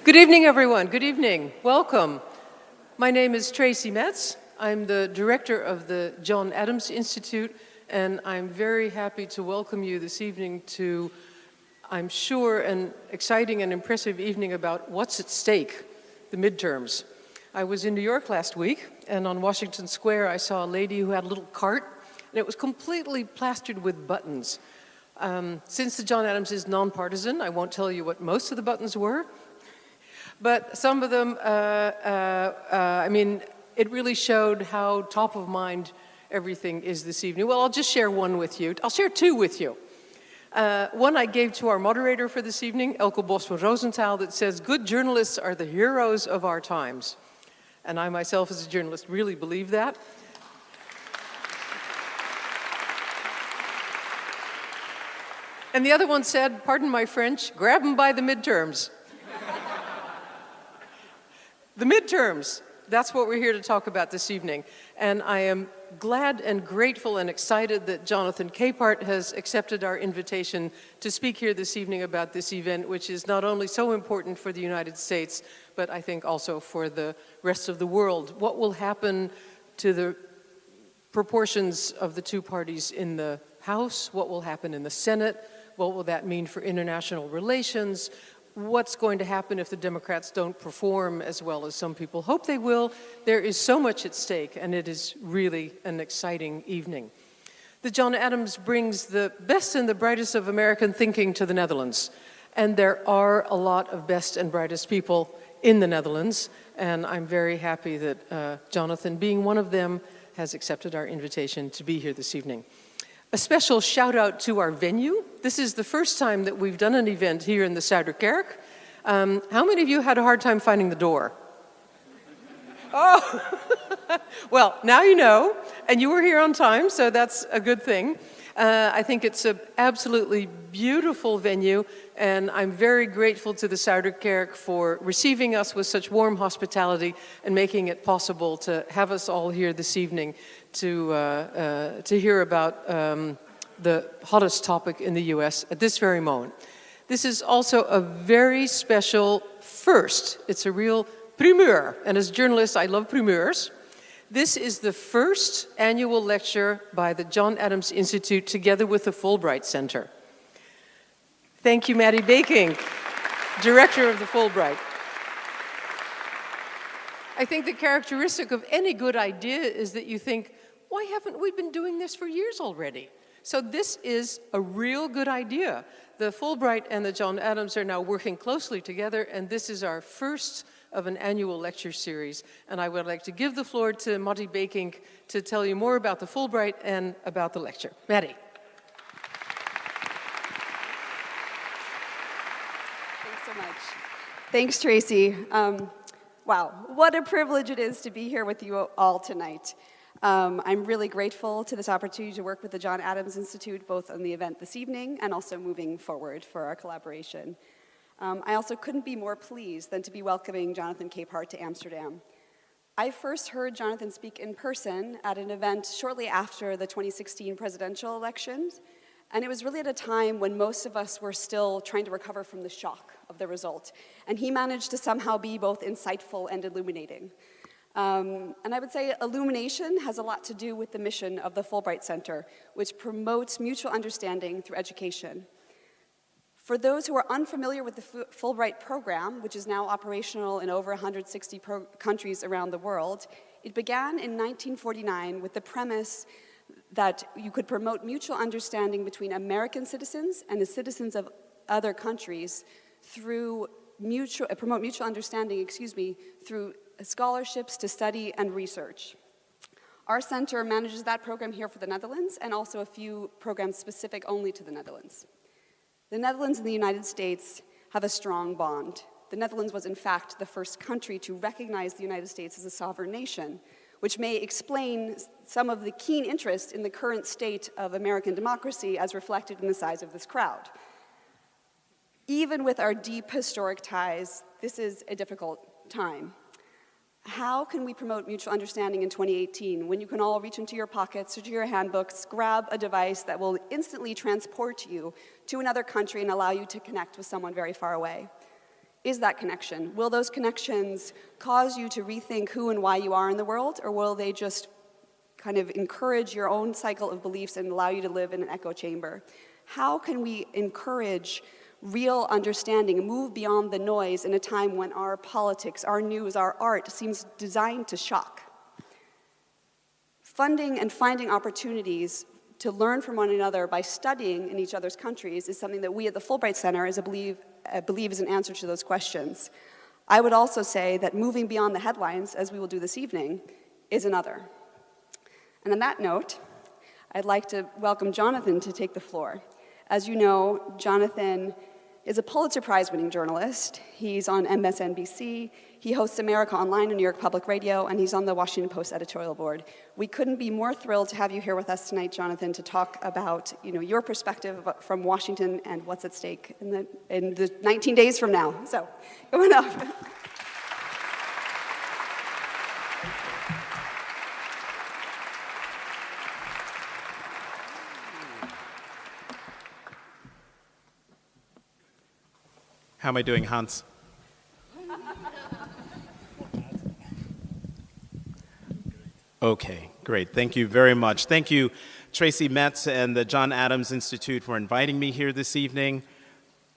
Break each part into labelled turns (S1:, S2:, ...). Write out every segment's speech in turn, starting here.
S1: Good evening, everyone. Good evening. Welcome. My name is Tracy Metz. I'm the director of the John Adams Institute, and I'm very happy to welcome you this evening to, I'm sure, an exciting and impressive evening about what's at stake, the midterms. I was in New York last week, and on Washington Square I saw a lady who had a little cart, and it was completely plastered with buttons. Since the John Adams is nonpartisan, I won't tell you what most of the buttons were, but some of them, it really showed how top of mind everything is this evening. Well, I'll just share one with you. I'll share two with you. One I gave to our moderator for this evening, Elke Bos van Rosenthal, that says, "Good journalists are the heroes of our times." And I myself, as a journalist, really believe that. And the other one said, pardon my French, "Grab them by the midterms." The midterms, that's what we're here to talk about this evening. And I am glad and grateful and excited that Jonathan Capehart has accepted our invitation to speak here this evening about this event, which is not only so important for the United States, but I think also for the rest of the world. What will happen to the proportions of the two parties in the House? What will happen in the Senate? What will that mean for international relations? What's going to happen if the Democrats don't perform as well as some people hope they will? There is so much at stake, and it is really an exciting evening. The John Adams brings the best and the brightest of American thinking to the Netherlands, and there are a lot of best and brightest people in the Netherlands, and I'm very happy that Jonathan, being one of them, has accepted our invitation to be here this evening. A special shout out to our venue. This is the first time that we've done an event here in the Zuiderkerk. How many of you had a hard time finding the door? Oh, well, now you know, and you were here on time, so that's a good thing. I think it's an absolutely beautiful venue, and I'm very grateful to the Zuiderkerk for receiving us with such warm hospitality and making it possible to have us all here this evening to hear about the hottest topic in the US at this very moment. This is also a very special first. It's a real primeur, and as a journalist, I love primeurs. This is the first annual lecture by the John Adams Institute together with the Fulbright Center. Thank you, Maddie Baking, director of the Fulbright. I think the characteristic of any good idea is that you think, why haven't we been doing this for years already? So this is a real good idea. The Fulbright and the John Adams are now working closely together, and this is our first of an annual lecture series. And I would like to give the floor to Maddie Baking to tell you more about the Fulbright and about the lecture. Maddie.
S2: Thanks so much. Thanks, Tracy. Wow, what a privilege it is to be here with you all tonight. I'm really grateful to this opportunity to work with the John Adams Institute, both on the event this evening and also moving forward for our collaboration. I also couldn't be more pleased than to be welcoming Jonathan Capehart to Amsterdam. I first heard Jonathan speak in person at an event shortly after the 2016 presidential elections, and it was really at a time when most of us were still trying to recover from the shock of the result, and he managed to somehow be both insightful and illuminating. And I would say illumination has a lot to do with the mission of the Fulbright Center, which promotes mutual understanding through education. For those who are unfamiliar with the Fulbright program, which is now operational in over 160 countries around the world, it began in 1949 with the premise that you could promote mutual understanding between American citizens and the citizens of other countries through promote mutual understanding, through scholarships to study and research. Our center manages that program here for the Netherlands and also a few programs specific only to the Netherlands. The Netherlands and the United States have a strong bond. The Netherlands was, in fact, the first country to recognize the United States as a sovereign nation, which may explain some of the keen interest in the current state of American democracy as reflected in the size of this crowd. Even with our deep historic ties, this is a difficult time. How can we promote mutual understanding in 2018 when you can all reach into your pockets or to your handbooks, grab a device that will instantly transport you to another country and allow you to connect with someone very far away? is that connection? Will those connections cause you to rethink who and why you are in the world, or will they just kind of encourage your own cycle of beliefs and allow you to live in an echo chamber? How can we encourage real understanding and move beyond the noise in a time when our politics, our news, our art seems designed to shock? Funding and finding opportunities to learn from one another by studying in each other's countries is something that we at the Fulbright Center believe is an answer to those questions. I would also say that moving beyond the headlines, as we will do this evening, is another. And on that note, I'd like to welcome Jonathan to take the floor. As you know, Jonathan is a Pulitzer Prize-winning journalist. He's on MSNBC, he hosts America Online on New York Public Radio, and he's on the Washington Post editorial board. We couldn't be more thrilled to have you here with us tonight, Jonathan, to talk about your perspective from Washington and what's at stake in the 19 days from now. So, come on up.
S3: How am I doing, Hans? Okay, great. Thank you very much. Thank you, Tracy Metz and the John Adams Institute for inviting me here this evening.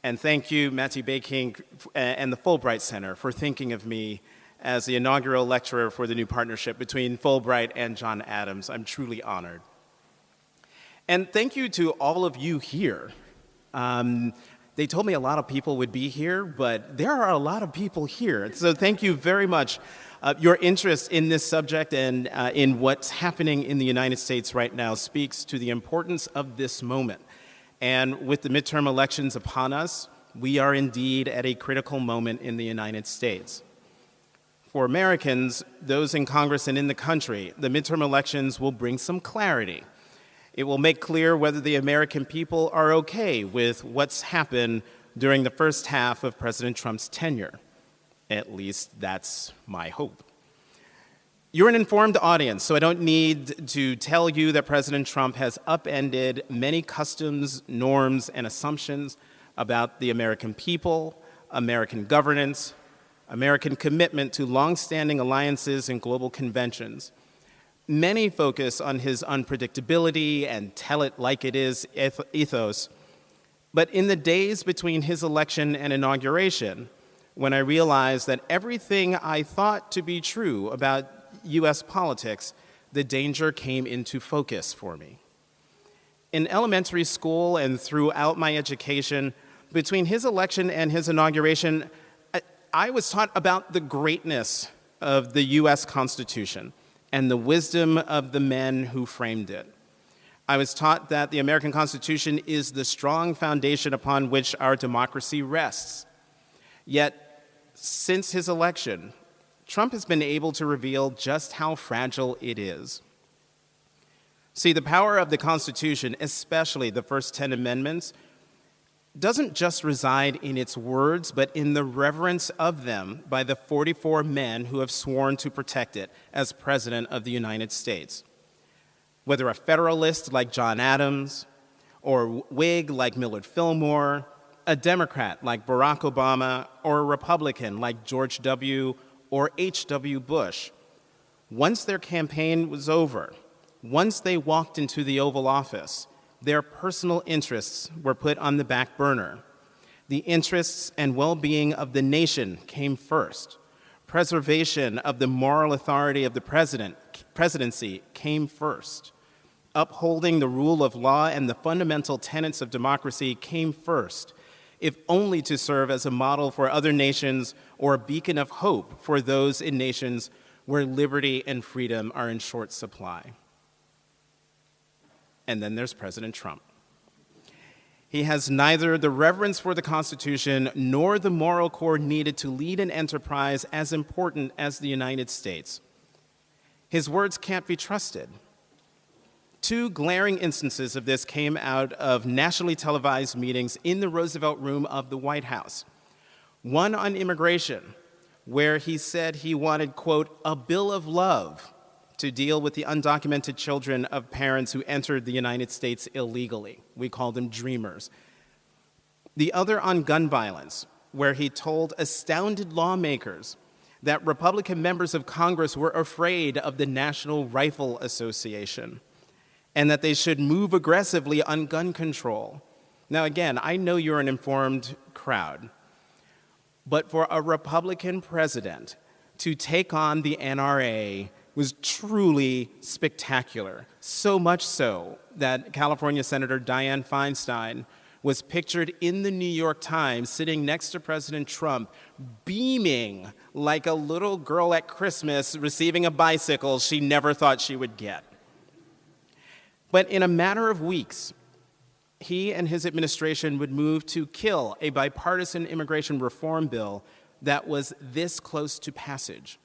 S3: And thank you, Matthew Baking and the Fulbright Center for thinking of me as the inaugural lecturer for the new partnership between Fulbright and John Adams. I'm truly honored. And thank you to all of you here. They told me a lot of people would be here, but there are a lot of people here. So thank you very much. Your interest in this subject and in what's happening in the United States right now speaks to the importance of this moment. And with the midterm elections upon us, we are indeed at a critical moment in the United States. For Americans, those in Congress and in the country, the midterm elections will bring some clarity. It will make clear whether the American people are okay with what's happened during the first half of President Trump's tenure. At least that's my hope. You're an informed audience, so I don't need to tell you that President Trump has upended many customs, norms, and assumptions about the American people, American governance, American commitment to longstanding alliances and global conventions. Many focus on his unpredictability and tell-it-like-it-is ethos. But in the days between his election and inauguration, when I realized that everything I thought to be true about U.S. politics, the danger came into focus for me. In elementary school and throughout my education, between his election and his inauguration, I was taught about the greatness of the U.S. Constitution and the wisdom of the men who framed it. I was taught that the American Constitution is the strong foundation upon which our democracy rests. Yet, since his election, Trump has been able to reveal just how fragile it is. See, the power of the Constitution, especially the first 10 amendments, doesn't just reside in its words, but in the reverence of them by the 44 men who have sworn to protect it as President of the United States. Whether a Federalist like John Adams, or a Whig like Millard Fillmore, a Democrat like Barack Obama, or a Republican like George W. or H.W. Bush, once their campaign was over, once they walked into the Oval Office, their personal interests were put on the back burner. The interests and well-being of the nation came first. Preservation of the moral authority of the presidency came first. Upholding the rule of law and the fundamental tenets of democracy came first, if only to serve as a model for other nations or a beacon of hope for those in nations where liberty and freedom are in short supply. And then there's President Trump. He has neither the reverence for the Constitution nor the moral core needed to lead an enterprise as important as the United States. His words can't be trusted. Two glaring instances of this came out of nationally televised meetings in the Roosevelt Room of the White House. One on immigration, where he said he wanted, quote, a bill of love to deal with the undocumented children of parents who entered the United States illegally. We call them dreamers. The other on gun violence, where he told astounded lawmakers that Republican members of Congress were afraid of the National Rifle Association and that they should move aggressively on gun control. Now, again, I know you're an informed crowd, but for a Republican president to take on the NRA was truly spectacular, so much so that California Senator Dianne Feinstein was pictured in the New York Times sitting next to President Trump, beaming like a little girl at Christmas receiving a bicycle she never thought she would get. But in a matter of weeks, he and his administration would move to kill a bipartisan immigration reform bill that was this close to passage.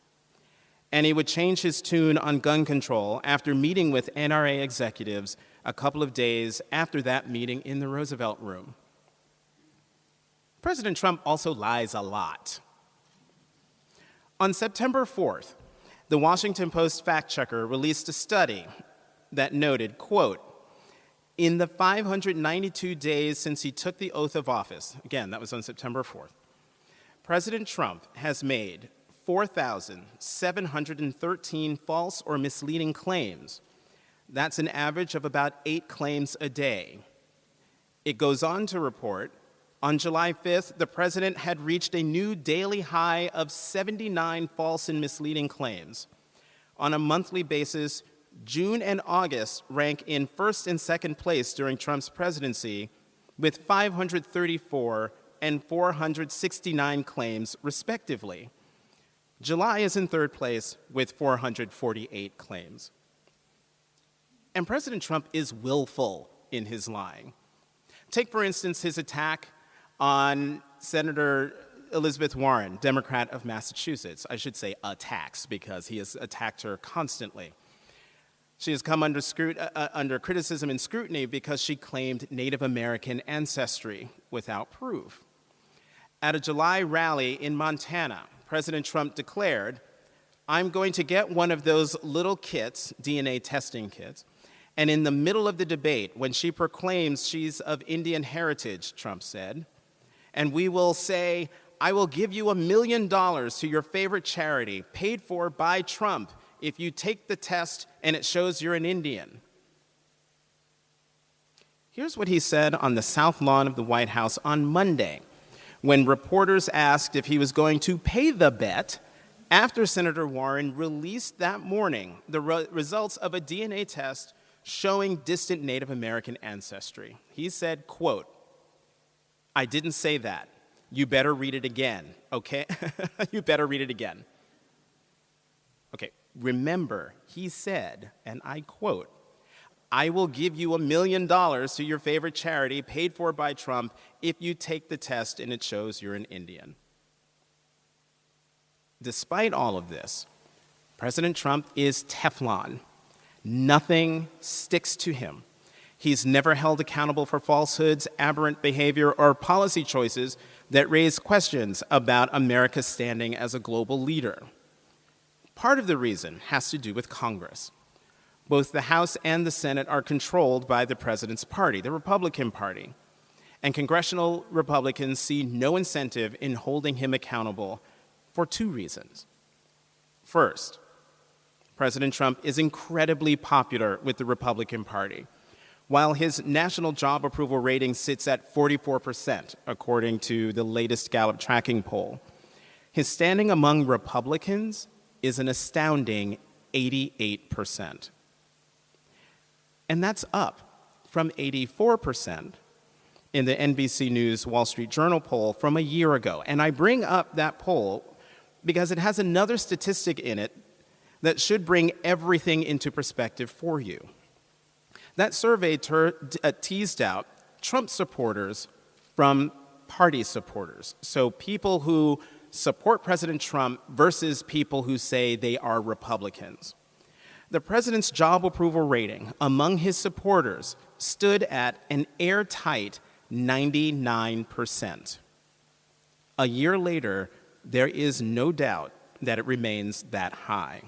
S3: And he would change his tune on gun control after meeting with NRA executives a couple of days after that meeting in the Roosevelt Room. President Trump also lies a lot. On September 4th, the Washington Post fact-checker released a study that noted, quote, in the 592 days since he took the oath of office, again, that was on September 4th, President Trump has made 4,713 false or misleading claims. That's an average of about 8 claims a day. It goes on to report, on July 5th, the president had reached a new daily high of 79 false and misleading claims. On a monthly basis, June and August rank in first and second place during Trump's presidency with 534 and 469 claims, respectively. July is in third place with 448 claims. And President Trump is willful in his lying. Take, for instance, his attack on Senator Elizabeth Warren, Democrat of Massachusetts. I should say attacks, because he has attacked her constantly. She has come under criticism and scrutiny because she claimed Native American ancestry without proof. At a July rally in Montana, President Trump declared, I'm going to get one of those little kits, DNA testing kits, and in the middle of the debate, when she proclaims she's of Indian heritage, Trump said, and we will say, I will give you $1 million to your favorite charity, paid for by Trump, if you take the test and it shows you're an Indian. Here's what he said on the South Lawn of the White House on Monday, when reporters asked if he was going to pay the bet after Senator Warren released that morning the results of a DNA test showing distant Native American ancestry. He said, quote, I didn't say that. You better read it again, okay? You better read it again. Okay, remember, he said, and I quote, I will give you $1 million to your favorite charity paid for by Trump if you take the test and it shows you're an Indian. Despite all of this, President Trump is Teflon. Nothing sticks to him. He's never held accountable for falsehoods, aberrant behavior, or policy choices that raise questions about America's standing as a global leader. Part of the reason has to do with Congress. Both the House and the Senate are controlled by the president's party, the Republican Party, and congressional Republicans see no incentive in holding him accountable for 2 reasons. First, President Trump is incredibly popular with the Republican Party, while his national job approval rating sits at 44%, according to the latest Gallup tracking poll. His standing among Republicans is an astounding 88%. And that's up from 84% in the NBC News Wall Street Journal poll from a year ago. And I bring up that poll because it has another statistic in it that should bring everything into perspective for you. That survey teased out Trump supporters from party supporters, so people who support President Trump versus people who say they are Republicans. The president's job approval rating among his supporters stood at an airtight 99%. A year later, there is no doubt that it remains that high.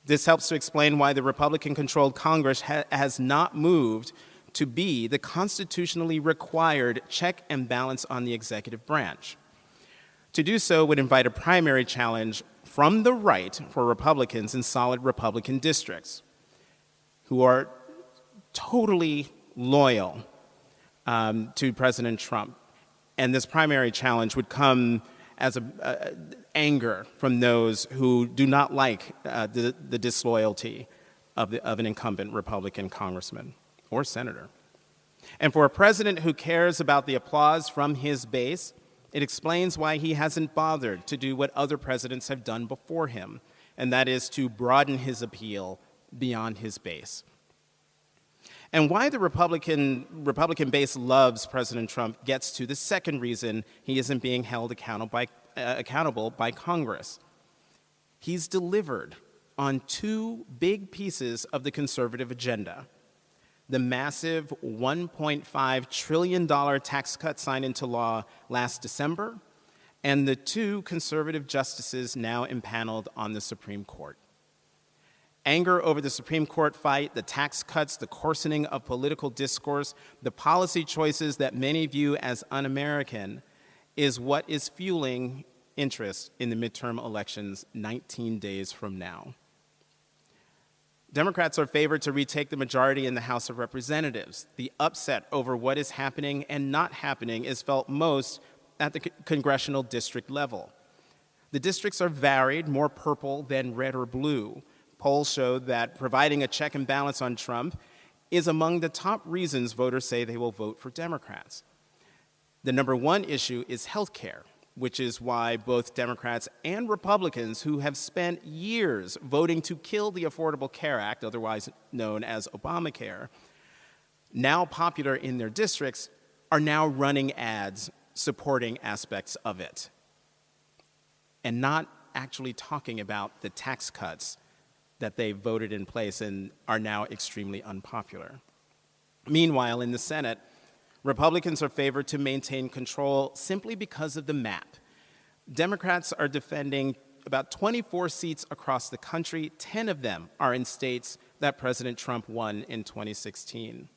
S3: This helps to explain why the Republican-controlled Congress has not moved to be the constitutionally required check and balance on the executive branch. To do so would invite a primary challenge from the right for Republicans in solid Republican districts who are totally loyal to President Trump. And this primary challenge would come as anger from those who do not like the disloyalty of an incumbent Republican congressman or senator. And for a president who cares about the applause from his base, it explains why he hasn't bothered to do what other presidents have done before him, and that is to broaden his appeal beyond his base. And why the Republican base loves President Trump gets to the second reason he isn't being held accountable by Congress. He's delivered on two big pieces of the conservative agenda: the massive $1.5 trillion tax cut signed into law last December, and the two conservative justices now impaneled on the Supreme Court. Anger over the Supreme Court fight, the tax cuts, the coarsening of political discourse, the policy choices that many view as un-American is what is fueling interest in the midterm elections 19 days from now. Democrats are favored to retake the majority in the House of Representatives. The upset over what is happening and not happening is felt most at the congressional district level. The districts are varied, more purple than red or blue. Polls show that providing a check and balance on Trump is among the top reasons voters say they will vote for Democrats. The number one issue is health care, which is why both Democrats and Republicans who have spent years voting to kill the Affordable Care Act, otherwise known as Obamacare, now popular in their districts, are now running ads supporting aspects of it and not actually talking about the tax cuts that they voted in place and are now extremely unpopular. Meanwhile, in the Senate, Republicans are favored to maintain control simply because of the map. Democrats are defending about 24 seats across the country. 10 of them are in states that President Trump won in 2016.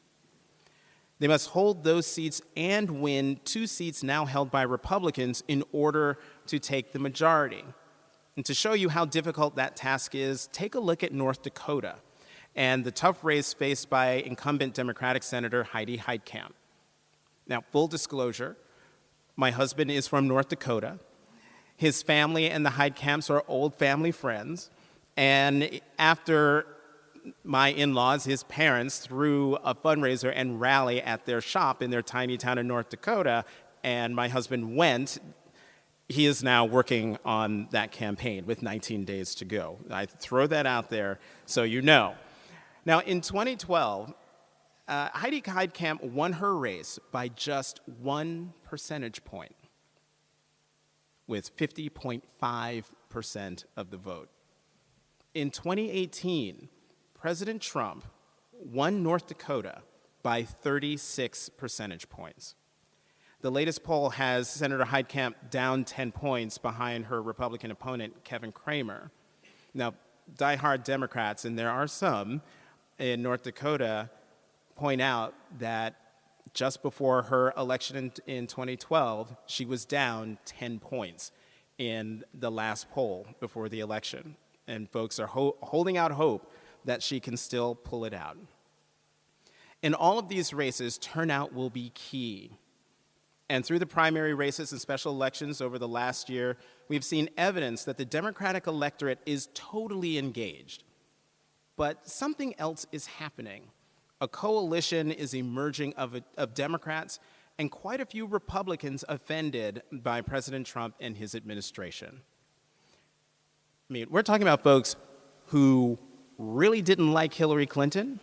S3: They must hold those seats and win 2 seats now held by Republicans in order to take the majority. And to show you how difficult that task is, take a look at North Dakota and the tough race faced by incumbent Democratic Senator Heidi Heitkamp. Now, full disclosure, my husband is from North Dakota. His family and the Heitkamps are old family friends. And after my in-laws, his parents, threw a fundraiser and rally at their shop in their tiny town in North Dakota, and my husband went, he is now working on that campaign with 19 days to go. I throw that out there so you know. Now, in 2012, Heidi Heitkamp won her race by just 1 percentage point, with 50.5% of the vote. In 2018, President Trump won North Dakota by 36 percentage points. The latest poll has Senator Heitkamp down 10 points behind her Republican opponent, Kevin Cramer. Now, diehard Democrats, and there are some in North Dakota, point out that just before her election in 2012, she was down 10 points in the last poll before the election. And folks are holding out hope that she can still pull it out. In all of these races, turnout will be key. And through the primary races and special elections over the last year, we've seen evidence that the Democratic electorate is totally engaged. But something else is happening. A coalition is emerging of Democrats and quite a few Republicans offended by President Trump and his administration. I mean, we're talking about folks who really didn't like Hillary Clinton,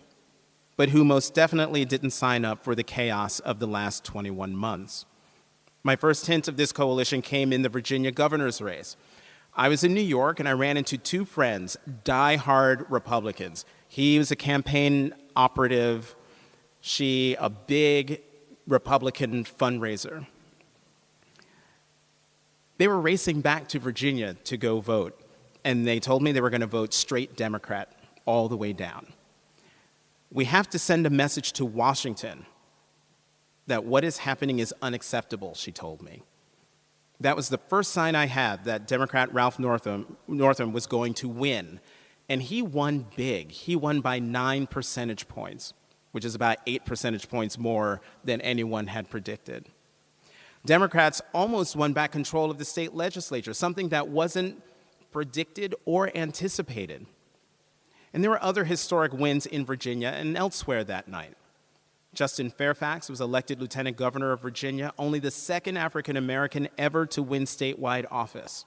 S3: but who most definitely didn't sign up for the chaos of the last 21 months. My first hint of this coalition came in the Virginia governor's race. I was in New York and I ran into 2 friends, diehard Republicans. He was a campaign operative, she a big Republican fundraiser. They were racing back to Virginia to go vote, and they told me they were going to vote straight Democrat all the way down. We have to send a message to Washington that what is happening is unacceptable, she told me. That was the first sign I had that Democrat Ralph Northam was going to win. And he won big. He won by 9 percentage points, which is about 8 percentage points more than anyone had predicted. Democrats almost won back control of the state legislature, something that wasn't predicted or anticipated. And there were other historic wins in Virginia and elsewhere that night. Justin Fairfax was elected lieutenant governor of Virginia, only the second African American ever to win statewide office.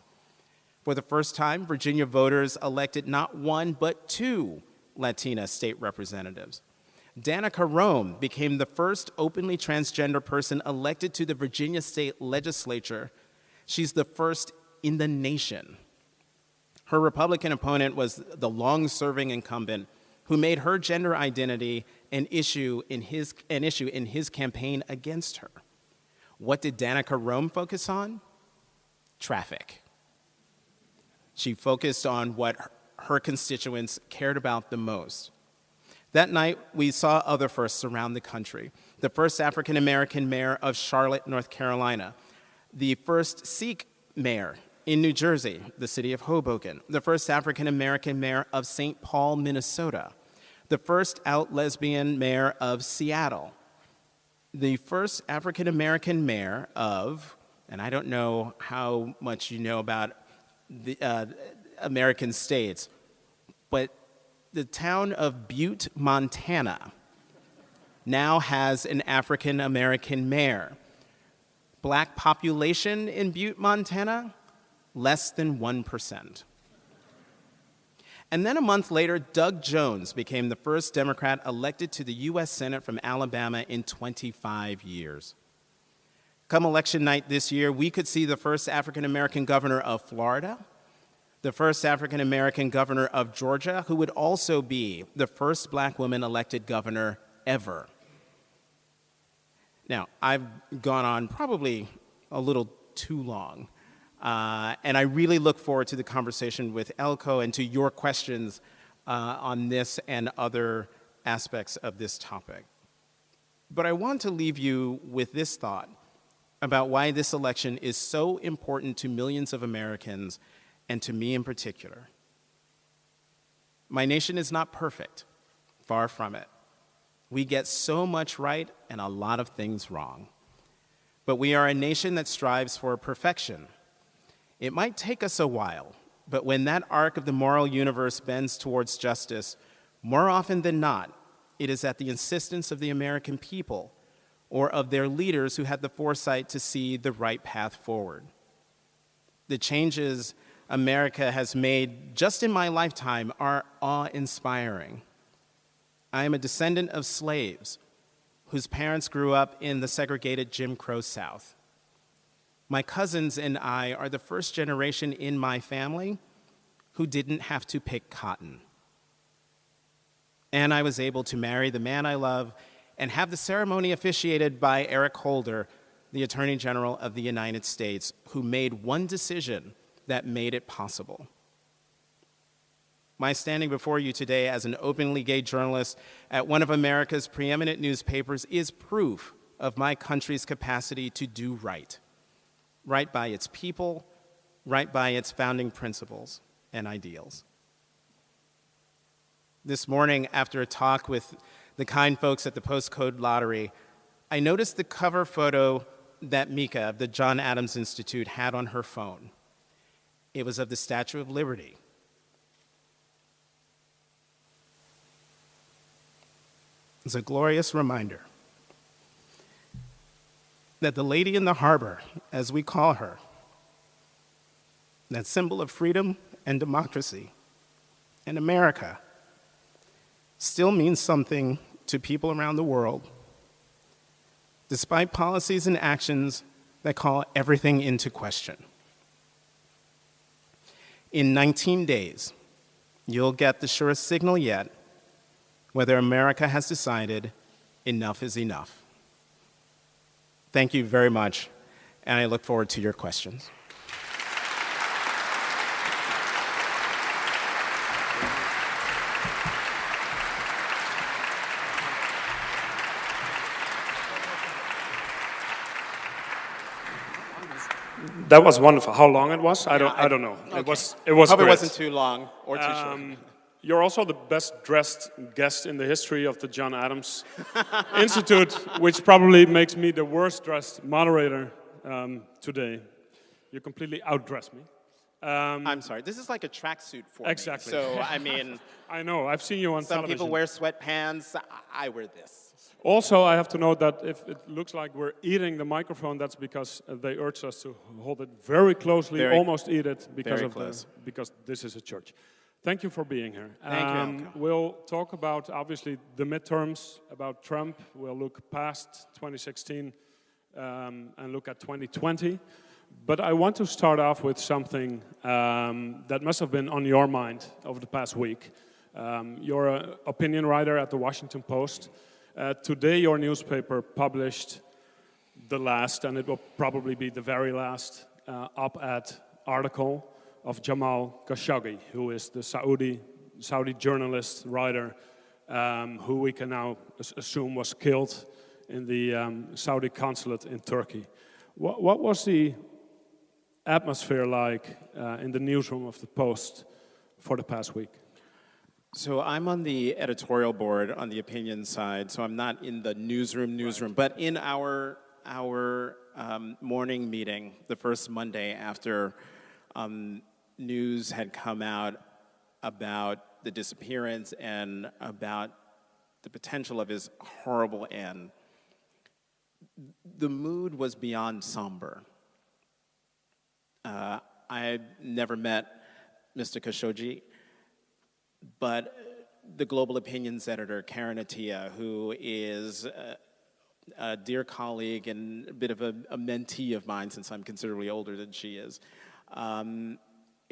S3: For the first time, Virginia voters elected not one, but 2 Latina state representatives. Danica Roem became the first openly transgender person elected to the Virginia state legislature. She's the first in the nation. Her Republican opponent was the long-serving incumbent who made her gender identity an issue in his campaign against her. What did Danica Roem focus on? Traffic. She focused on what her constituents cared about the most. That night, we saw other firsts around the country. The first African-American mayor of Charlotte, North Carolina. The first Sikh mayor in New Jersey, the city of Hoboken. The first African-American mayor of St. Paul, Minnesota. The first out lesbian mayor of Seattle. The first African-American mayor of, and I don't know how much you know about the American states, but the town of Butte, Montana, now has an African-American mayor. Black population in Butte, Montana, less than 1%. And then a month later, Doug Jones became the first Democrat elected to the U.S. Senate from Alabama in 25 years. Come election night this year, we could see the first African-American governor of Florida, the first African-American governor of Georgia, who would also be the first black woman elected governor ever. Now, I've gone on probably a little too long, and I really look forward to the conversation with Elko and to your questions on this and other aspects of this topic. But I want to leave you with this thought about why this election is so important to millions of Americans and to me in particular. My nation is not perfect, far from it. We get so much right and a lot of things wrong. But we are a nation that strives for perfection. It might take us a while, but when that arc of the moral universe bends towards justice, more often than not, it is at the insistence of the American people or of their leaders who had the foresight to see the right path forward. The changes America has made just in my lifetime are awe-inspiring. I am a descendant of slaves whose parents grew up in the segregated Jim Crow South. My cousins and I are the first generation in my family who didn't have to pick cotton. And I was able to marry the man I love and have the ceremony officiated by Eric Holder, the Attorney General of the United States, who made one decision that made it possible. My standing before you today as an openly gay journalist at one of America's preeminent newspapers is proof of my country's capacity to do right. Right by its people, right by its founding principles and ideals. This morning, after a talk with the kind folks at the Postcode Lottery, I noticed the cover photo that Mika of the John Adams Institute had on her phone. It was of the Statue of Liberty. It's a glorious reminder that the lady in the harbor, as we call her, that symbol of freedom and democracy in America, still means something to people around the world, despite policies and actions that call everything into question. In 19 days, you'll get the surest signal yet whether America has decided enough is enough. Thank you very much, and I look forward to your questions.
S4: That was wonderful. How long it was? I don't know.
S3: Okay.
S4: It was
S3: Hope
S4: great.
S3: it wasn't too long or too short.
S4: You're also the best dressed guest in the history of the John Adams Institute, which probably makes me the worst dressed moderator today. You completely outdressed me.
S3: I'm sorry. This is like a tracksuit for
S4: Exactly.
S3: me. So, I mean,
S4: I know. I've seen you on
S3: some
S4: television.
S3: people wear sweatpants. I wear this.
S4: Also, I have to note that if it looks like we're eating the microphone, that's because they urged us to hold it very closely, almost eat it, because this is a church. Thank you for being here.
S3: Thank you.
S4: We'll talk about, obviously, the midterms, about Trump. We'll look past 2016 and look at 2020. But I want to start off with something that must have been on your mind over the past week. You're an opinion writer at the Washington Post. Today, your newspaper published the last, and it will probably be the very last, op-ed article of Jamal Khashoggi, who is the Saudi journalist, writer, who we can now assume was killed in the Saudi consulate in Turkey. What was the atmosphere like in the newsroom of the Post for the past week?
S3: So I'm on the editorial board on the opinion side, so I'm not in the newsroom, right. But in our morning meeting, the first Monday after news had come out about the disappearance and about the potential of his horrible end, the mood was beyond somber. I never met Mr. Khashoggi, but the Global Opinions editor, Karen Attiah, who is a dear colleague and a bit of a mentee of mine since I'm considerably older than she is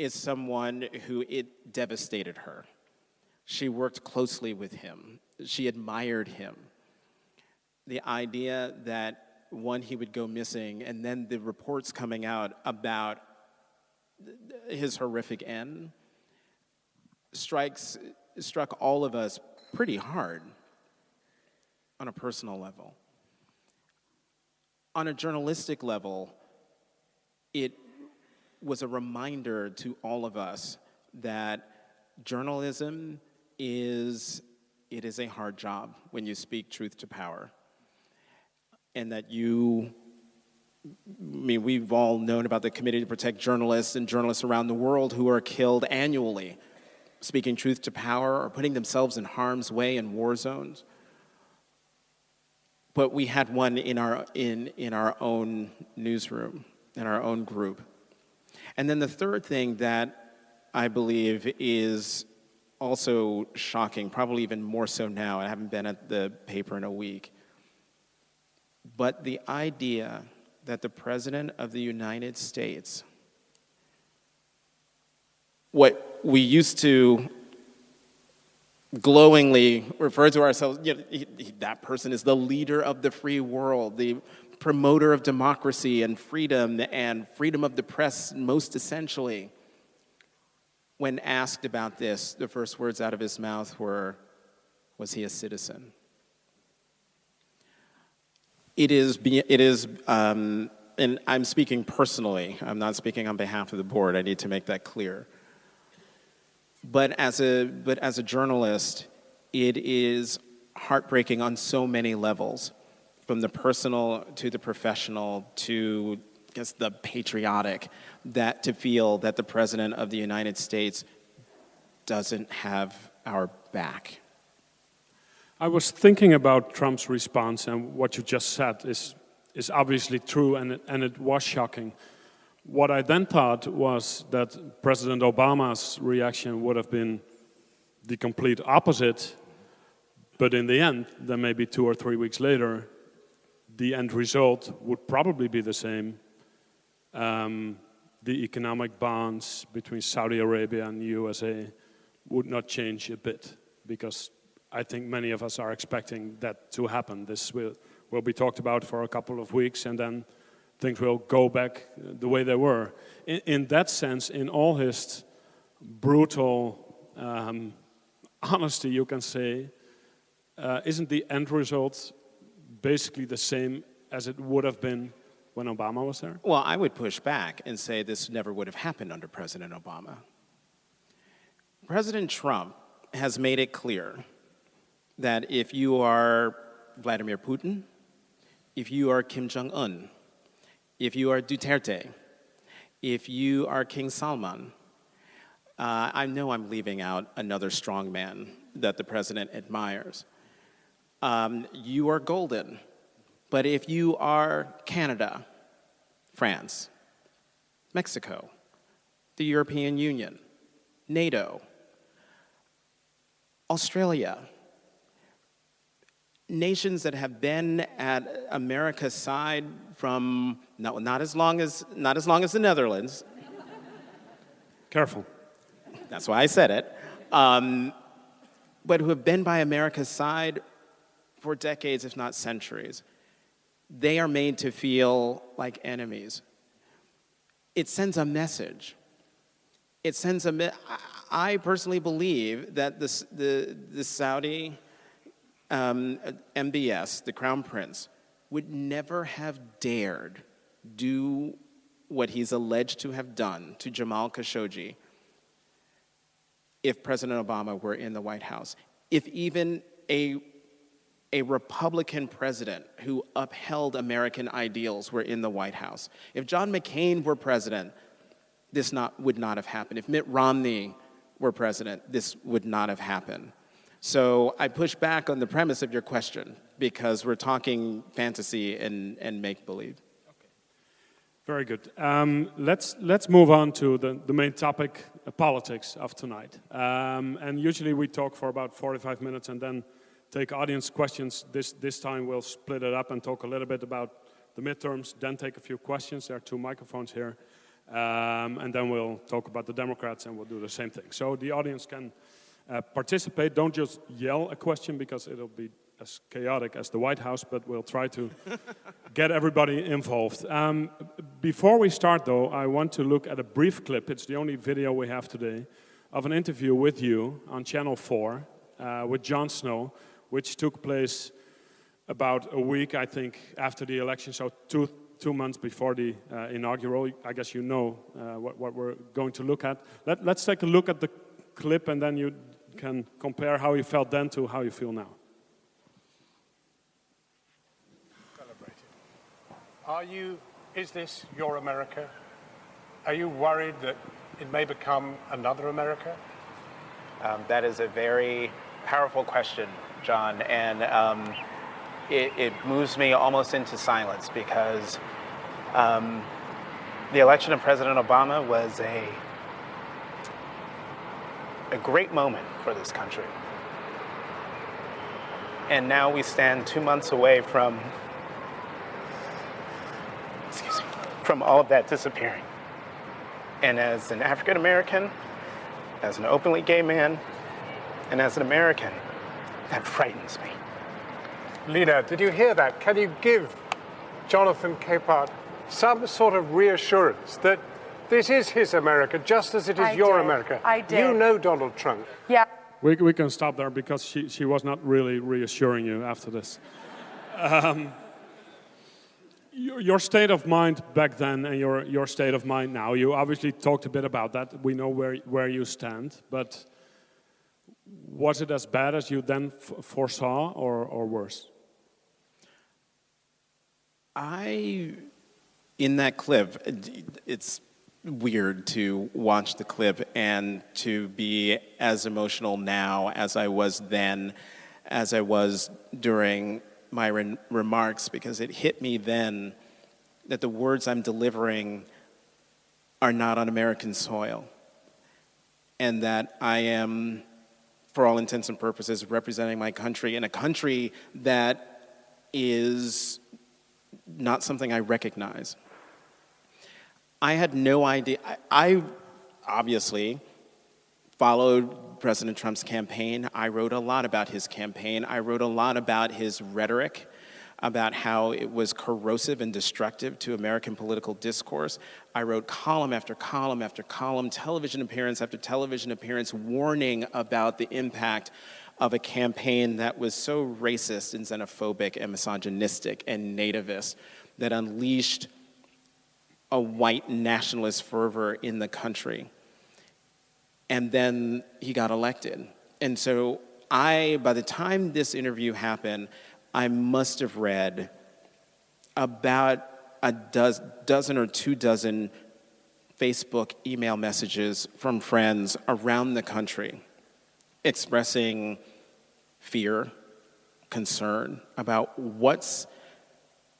S3: someone who it devastated her. She worked closely with him. She admired him. The idea that, one, he would go missing, and then the reports coming out about his horrific end struck all of us pretty hard on a personal level. On a journalistic level, it was a reminder to all of us that journalism is a hard job when you speak truth to power. And that we've all known about the Committee to Protect Journalists and journalists around the world who are killed annually speaking truth to power or putting themselves in harm's way in war zones. But we had one in our own newsroom, in our own group. And then the third thing that I believe is also shocking, probably even more so now, I haven't been at the paper in a week, but the idea that the President of the United States, what we used to glowingly refer to ourselves, that person is the leader of the free world, the promoter of democracy and freedom of the press, most essentially. When asked about this, the first words out of his mouth were, was he a citizen? It is, and I'm speaking personally, I'm not speaking on behalf of the board, I need to make that clear. But as a journalist, it is heartbreaking on so many levels, from the personal to the professional to, I guess, the patriotic, that to feel that the President of the United States doesn't have our back.
S4: I was thinking about Trump's response, and what you just said is obviously true, and it was shocking. What I then thought was that President Obama's reaction would have been the complete opposite, but in the end, then maybe 2 or 3 weeks later, the end result would probably be the same. The economic bonds between Saudi Arabia and the USA would not change a bit, because I think many of us are expecting that to happen. This will be talked about for a couple of weeks, and then things will go back the way they were. In that sense, in all his brutal honesty, you can say, isn't the end result basically the same as it would have been when Obama was there?
S3: Well, I would push back and say this never would have happened under President Obama. President Trump has made it clear that if you are Vladimir Putin, if you are Kim Jong-un, if you are Duterte, if you are King Salman, I know I'm leaving out another strong man that the president admires. You are golden. But if you are Canada, France, Mexico, the European Union, NATO, Australia, nations that have been at America's side from not as long as the Netherlands.
S4: Careful.
S3: That's why I said it. But who have been by America's side for decades, if not centuries. They are made to feel like enemies. It sends a message. I personally believe that the Saudi MBS, the Crown Prince, would never have dared do what he's alleged to have done to Jamal Khashoggi if President Obama were in the White House. If even a Republican president who upheld American ideals were in the White House. If John McCain were president, this would not have happened. If Mitt Romney were president, this would not have happened. So I push back on the premise of your question because we're talking fantasy and make-believe.
S4: Okay. Very good. Let's move on to the main topic, politics of tonight. And usually we talk for about 45 minutes and then take audience questions. This time we'll split it up and talk a little bit about the midterms, then take a few questions. There are 2 microphones here. And then we'll talk about the Democrats and we'll do the same thing. So the audience can participate. Don't just yell a question because it'll be as chaotic as the White House, but we'll try to get everybody involved. Before we start though, I want to look at a brief clip. It's the only video we have today of an interview with you on Channel 4 with Jon Snow, which took place about a week, I think, after the election, so two months before the inaugural. I guess you know what we're going to look at. Let's take a look at the clip, and then you can compare how you felt then to how you feel now.
S5: Is this your America? Are you worried that it may become another America?
S3: That is a very powerful question, John, and it moves me almost into silence because the election of President Obama was a great moment for this country. And now we stand 2 months away from all of that disappearing. And as an African American, as an openly gay man, and as an American, that frightens me.
S5: Lena, did you hear that? Can you give Jonathan Capehart some sort of reassurance that this is his America, just as it is your America?
S6: I did.
S5: You know Donald Trump.
S6: Yeah.
S4: We can stop there because she was not really reassuring you after this. Your state of mind back then and your state of mind now, you obviously talked a bit about that. We know where you stand, but was it as bad as you then foresaw or worse?
S3: In that clip, it's weird to watch the clip and to be as emotional now as I was then, as I was during my remarks, because it hit me then that the words I'm delivering are not on American soil, and that I am, for all intents and purposes, representing my country in a country that is not something I recognize. I had no idea. I obviously followed President Trump's campaign. I wrote a lot about his campaign. I wrote a lot about his rhetoric, about how it was corrosive and destructive to American political discourse. I wrote column after column after column, television appearance after television appearance, warning about the impact of a campaign that was so racist and xenophobic and misogynistic and nativist that unleashed a white nationalist fervor in the country. And then he got elected. And so by the time this interview happened, I must have read about a dozen or 2 dozen Facebook email messages from friends around the country expressing fear, concern about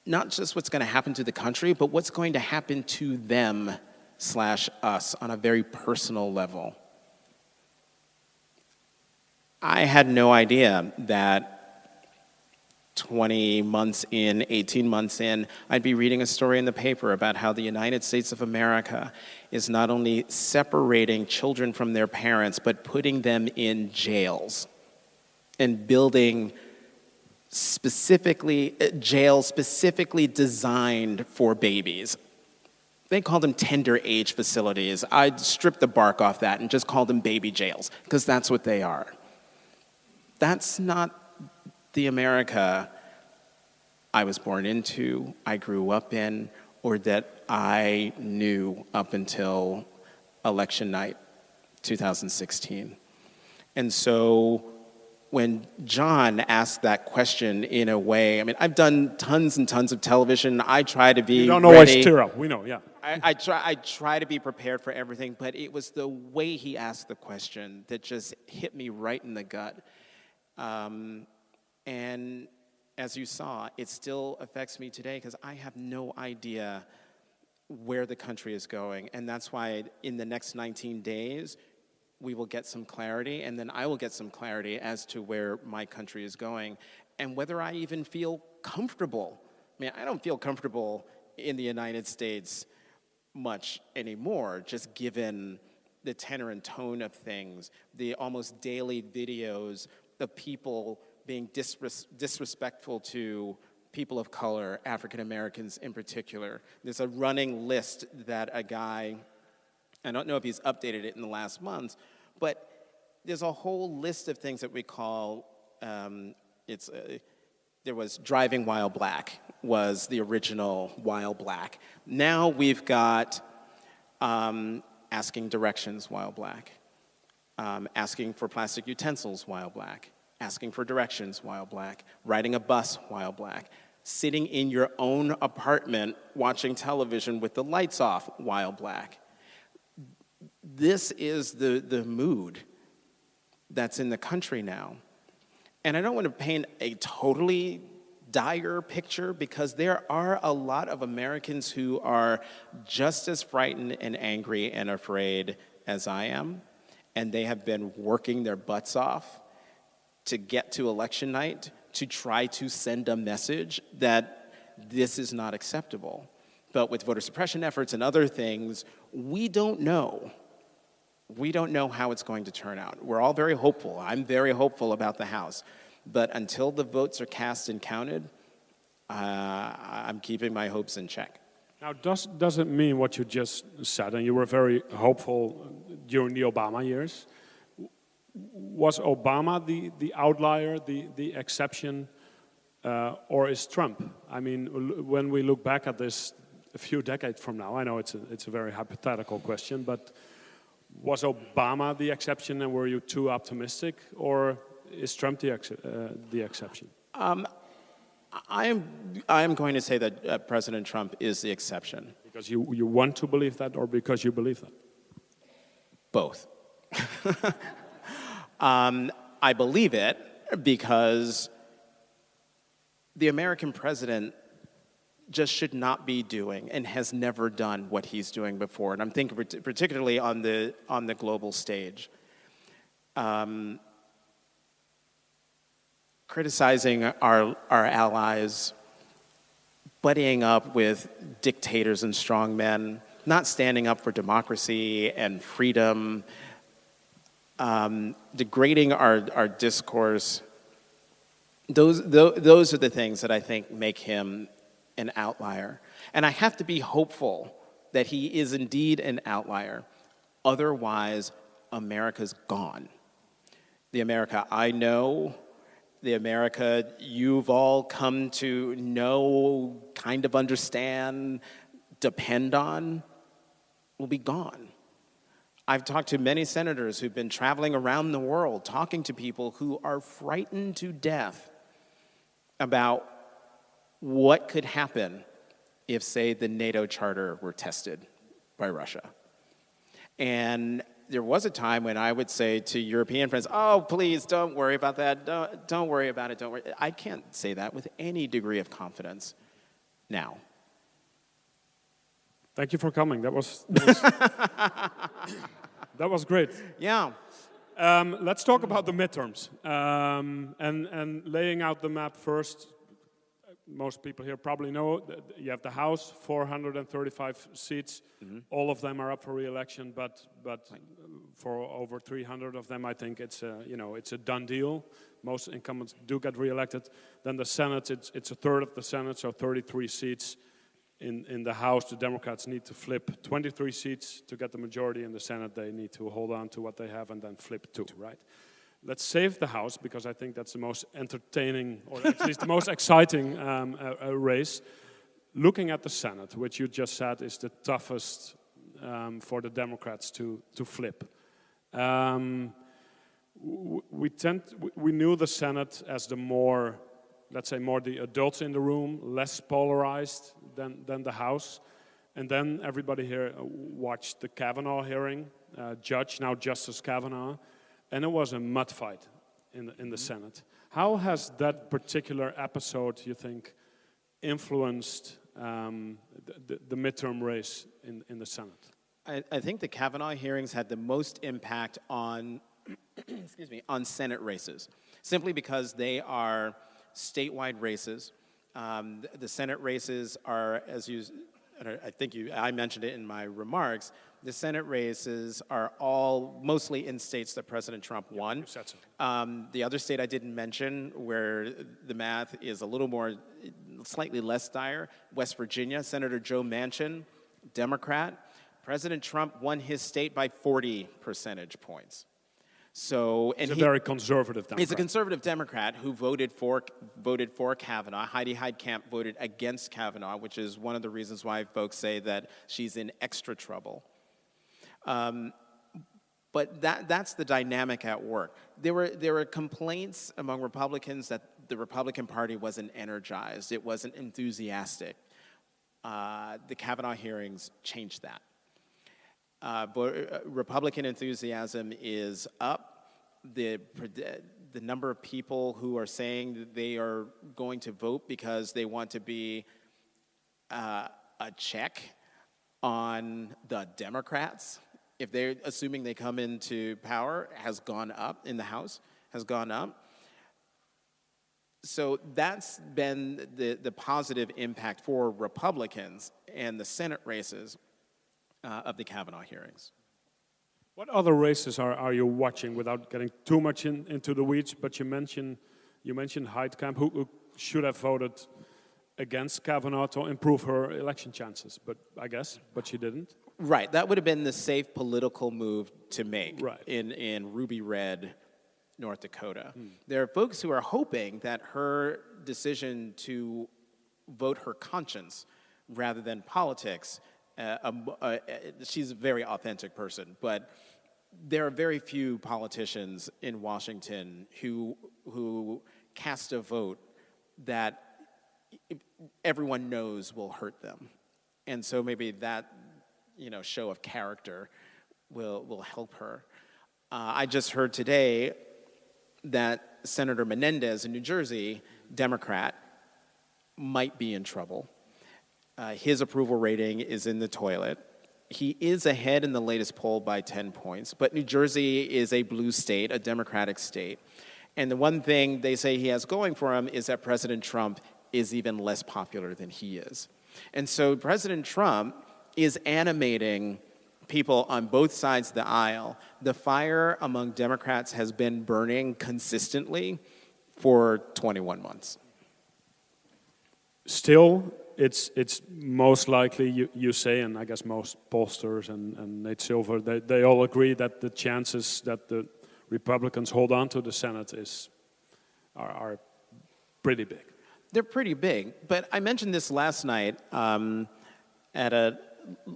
S3: not just what's going to happen to the country, but what's going to happen to them/us on a very personal level. I had no idea that 20 months in, 18 months in, I'd be reading a story in the paper about how the United States of America is not only separating children from their parents, but putting them in jails and building jails specifically designed for babies. They call them tender age facilities. I'd strip the bark off that and just call them baby jails, because that's what they are. That's not the America I was born into, I grew up in, or that I knew up until election night 2016. And so when John asked that question in a way, I mean, I've done tons and tons of television. I try to be
S4: You don't
S3: ready.
S4: always stir up, we know, yeah.
S3: I try to be prepared for everything, but it was the way he asked the question that just hit me right in the gut. And as you saw, it still affects me today because I have no idea where the country is going. And that's why in the next 19 days, we will get some clarity, and then I will get some clarity as to where my country is going and whether I even feel comfortable. I mean, I don't feel comfortable in the United States much anymore, just given the tenor and tone of things, the almost daily videos of people being disrespectful to people of color, African Americans in particular. There's a running list that a guy, I don't know if he's updated it in the last month, but there's a whole list of things that we call, there was driving while black was the original while black. Now we've got asking directions while black, asking for plastic utensils while black, asking for directions while black, riding a bus while black, sitting in your own apartment watching television with the lights off while black. This is the mood that's in the country now. And I don't want to paint a totally dire picture, because there are a lot of Americans who are just as frightened and angry and afraid as I am, and they have been working their butts off to get to election night to try to send a message that this is not acceptable. But with voter suppression efforts and other things, we don't know. We don't know how it's going to turn out. We're all very hopeful. I'm very hopeful about the House. But until the votes are cast and counted, I'm keeping my hopes in check.
S4: Now, does it mean what you just said, and you were very hopeful during the Obama years? Was Obama the outlier, the exception, or is Trump? I mean, when we look back at this a few decades from now, I know it's a very hypothetical question, but was Obama the exception, and were you too optimistic, or is Trump the exception?
S3: I am going to say that President Trump is the exception.
S4: Because you want to believe that, or because you believe that?
S3: Both. I believe it because the American president just should not be doing and has never done what he's doing before. And I'm thinking particularly on the global stage. Criticizing our allies, buddying up with dictators and strongmen, not standing up for democracy and freedom, degrading our discourse. Those are the things that I think make him an outlier. And I have to be hopeful that he is indeed an outlier. Otherwise, America's gone. The America I know, the America you've all come to know, kind of understand, depend on will be gone. I've talked to many senators who've been traveling around the world talking to people who are frightened to death about what could happen if, say, the NATO charter were tested by Russia. And there was a time when I would say to European friends, oh, please don't worry about that. Don't worry about it. Don't worry. I can't say that with any degree of confidence now.
S4: Thank you for coming. That was that was great.
S3: Yeah.
S4: Let's talk about the midterms and laying out the map first. Most people here probably know that you have the House, 435 seats. Mm-hmm. All of them are up for re-election, but for over 300 of them, I think it's a done deal. Most incumbents do get re-elected. Then the Senate, it's a third of the Senate, so 33 seats. In the House, the Democrats need to flip 23 seats to get the majority. In the Senate, they need to hold on to what they have and then flip 2, right? Let's save the House, because I think that's the most entertaining, or at least the most exciting race. Looking at the Senate, which you just said is the toughest for the Democrats to flip. We knew the Senate as the more, let's say, more the adults in the room, less polarized than the House. And then everybody here watched the Kavanaugh hearing, now Justice Kavanaugh, and it was a mud fight in the Senate. How has that particular episode, you think, influenced the midterm race in the Senate?
S3: I think the Kavanaugh hearings had the most impact on, on Senate races, simply because they are statewide races. The Senate races are, I mentioned it in my remarks, the Senate races are all mostly in states that President Trump won. The other state I didn't mention, where the math is a little more, slightly less dire, West Virginia, Senator Joe Manchin, Democrat. President Trump won his state by 40 percentage points. So, and
S4: he's a very conservative Democrat.
S3: He's a conservative Democrat who voted for Kavanaugh. Heidi Heitkamp voted against Kavanaugh, which is one of the reasons why folks say that she's in extra trouble. But that's the dynamic at work. There were complaints among Republicans that the Republican Party wasn't energized. It wasn't enthusiastic. The Kavanaugh hearings changed that. But Republican enthusiasm is up. The number of people who are saying that they are going to vote because they want to be a check on the Democrats, if they're assuming they come into power, has gone up in the House, has gone up. So that's been the positive impact for Republicans and the Senate races of the Kavanaugh hearings.
S4: What other races are you watching, without getting too much into the weeds? But you mentioned Heitkamp, who should have voted against Kavanaugh to improve her election chances, but she didn't.
S3: Right, that would have been the safe political move to make,
S4: right,
S3: in Ruby Red, North Dakota. There are folks who are hoping that her decision to vote her conscience rather than politics. She's a very authentic person, but there are very few politicians in Washington who cast a vote that everyone knows will hurt them, and so maybe that show of character will help her. I just heard today that Senator Menendez in New Jersey, Democrat, might be in trouble. His approval rating is in the toilet. He is ahead in the latest poll by 10 points, but New Jersey is a blue state, a Democratic state. And the one thing they say he has going for him is that President Trump is even less popular than he is. And so President Trump is animating people on both sides of the aisle. The fire among Democrats has been burning consistently for 21 months.
S4: Still, it's most likely, you say, and I guess most pollsters and Nate Silver, they all agree that the chances that the Republicans hold on to the Senate are pretty big.
S3: They're pretty big, but I mentioned this last night. at a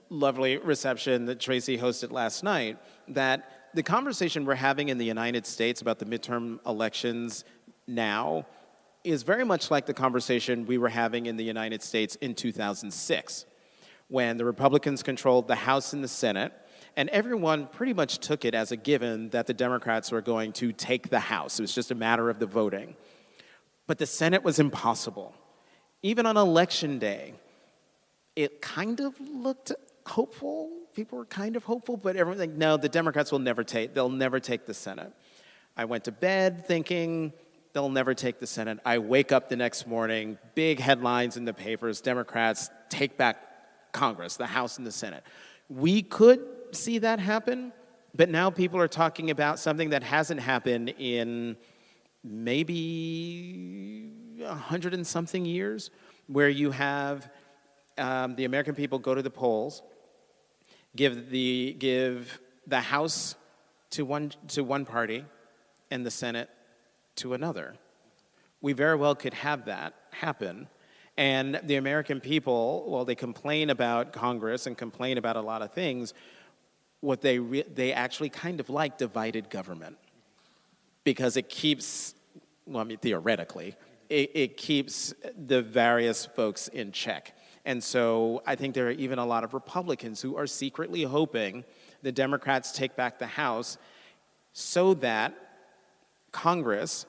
S3: lovely reception that Tracy hosted last night, that the conversation we're having in the United States about the midterm elections now is very much like the conversation we were having in the United States in 2006, when the Republicans controlled the House and the Senate, and everyone pretty much took it as a given that the Democrats were going to take the House. It was just a matter of the voting. But the Senate was impossible. Even on election day, it kind of looked hopeful. People were kind of hopeful, but everyone's like, no, the Democrats they'll never take the Senate. I went to bed thinking they'll never take the Senate. I wake up the next morning, big headlines in the papers, Democrats take back Congress, the House and the Senate. We could see that happen, but now people are talking about something that hasn't happened in maybe 100 and something years, where you have the American people go to the polls, give the House to one party and the Senate to another. We very well could have that happen. And the American people, while they complain about Congress and complain about a lot of things, what they actually kind of like divided government, because it keeps, well, I mean, theoretically, it keeps the various folks in check. And so I think there are even a lot of Republicans who are secretly hoping the Democrats take back the House so that Congress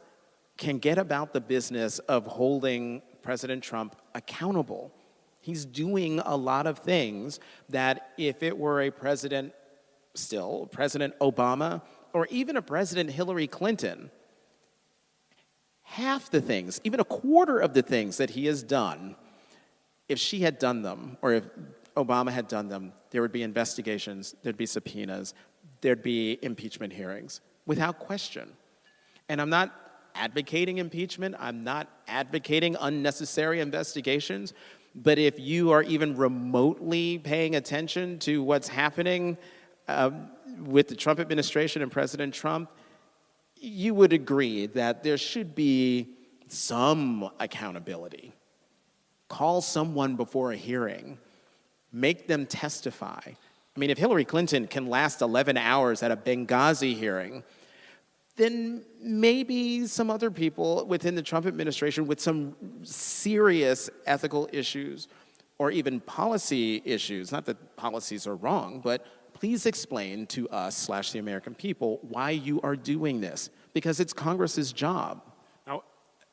S3: can get about the business of holding President Trump accountable. He's doing a lot of things that if it were a president still, President Obama, or even a President Hillary Clinton, half the things, even a quarter of the things that he has done, if she had done them, or if Obama had done them, there would be investigations, there'd be subpoenas, there'd be impeachment hearings, without question. And I'm not advocating impeachment, I'm not advocating unnecessary investigations, but if you are even remotely paying attention to what's happening with the Trump administration and President Trump, you would agree that there should be some accountability. Call someone before a hearing, make them testify. I mean, if Hillary Clinton can last 11 hours at a Benghazi hearing, then maybe some other people within the Trump administration with some serious ethical issues or even policy issues, not that policies are wrong, but please explain to us / the American people why you are doing this, because it's Congress's job.
S4: Now,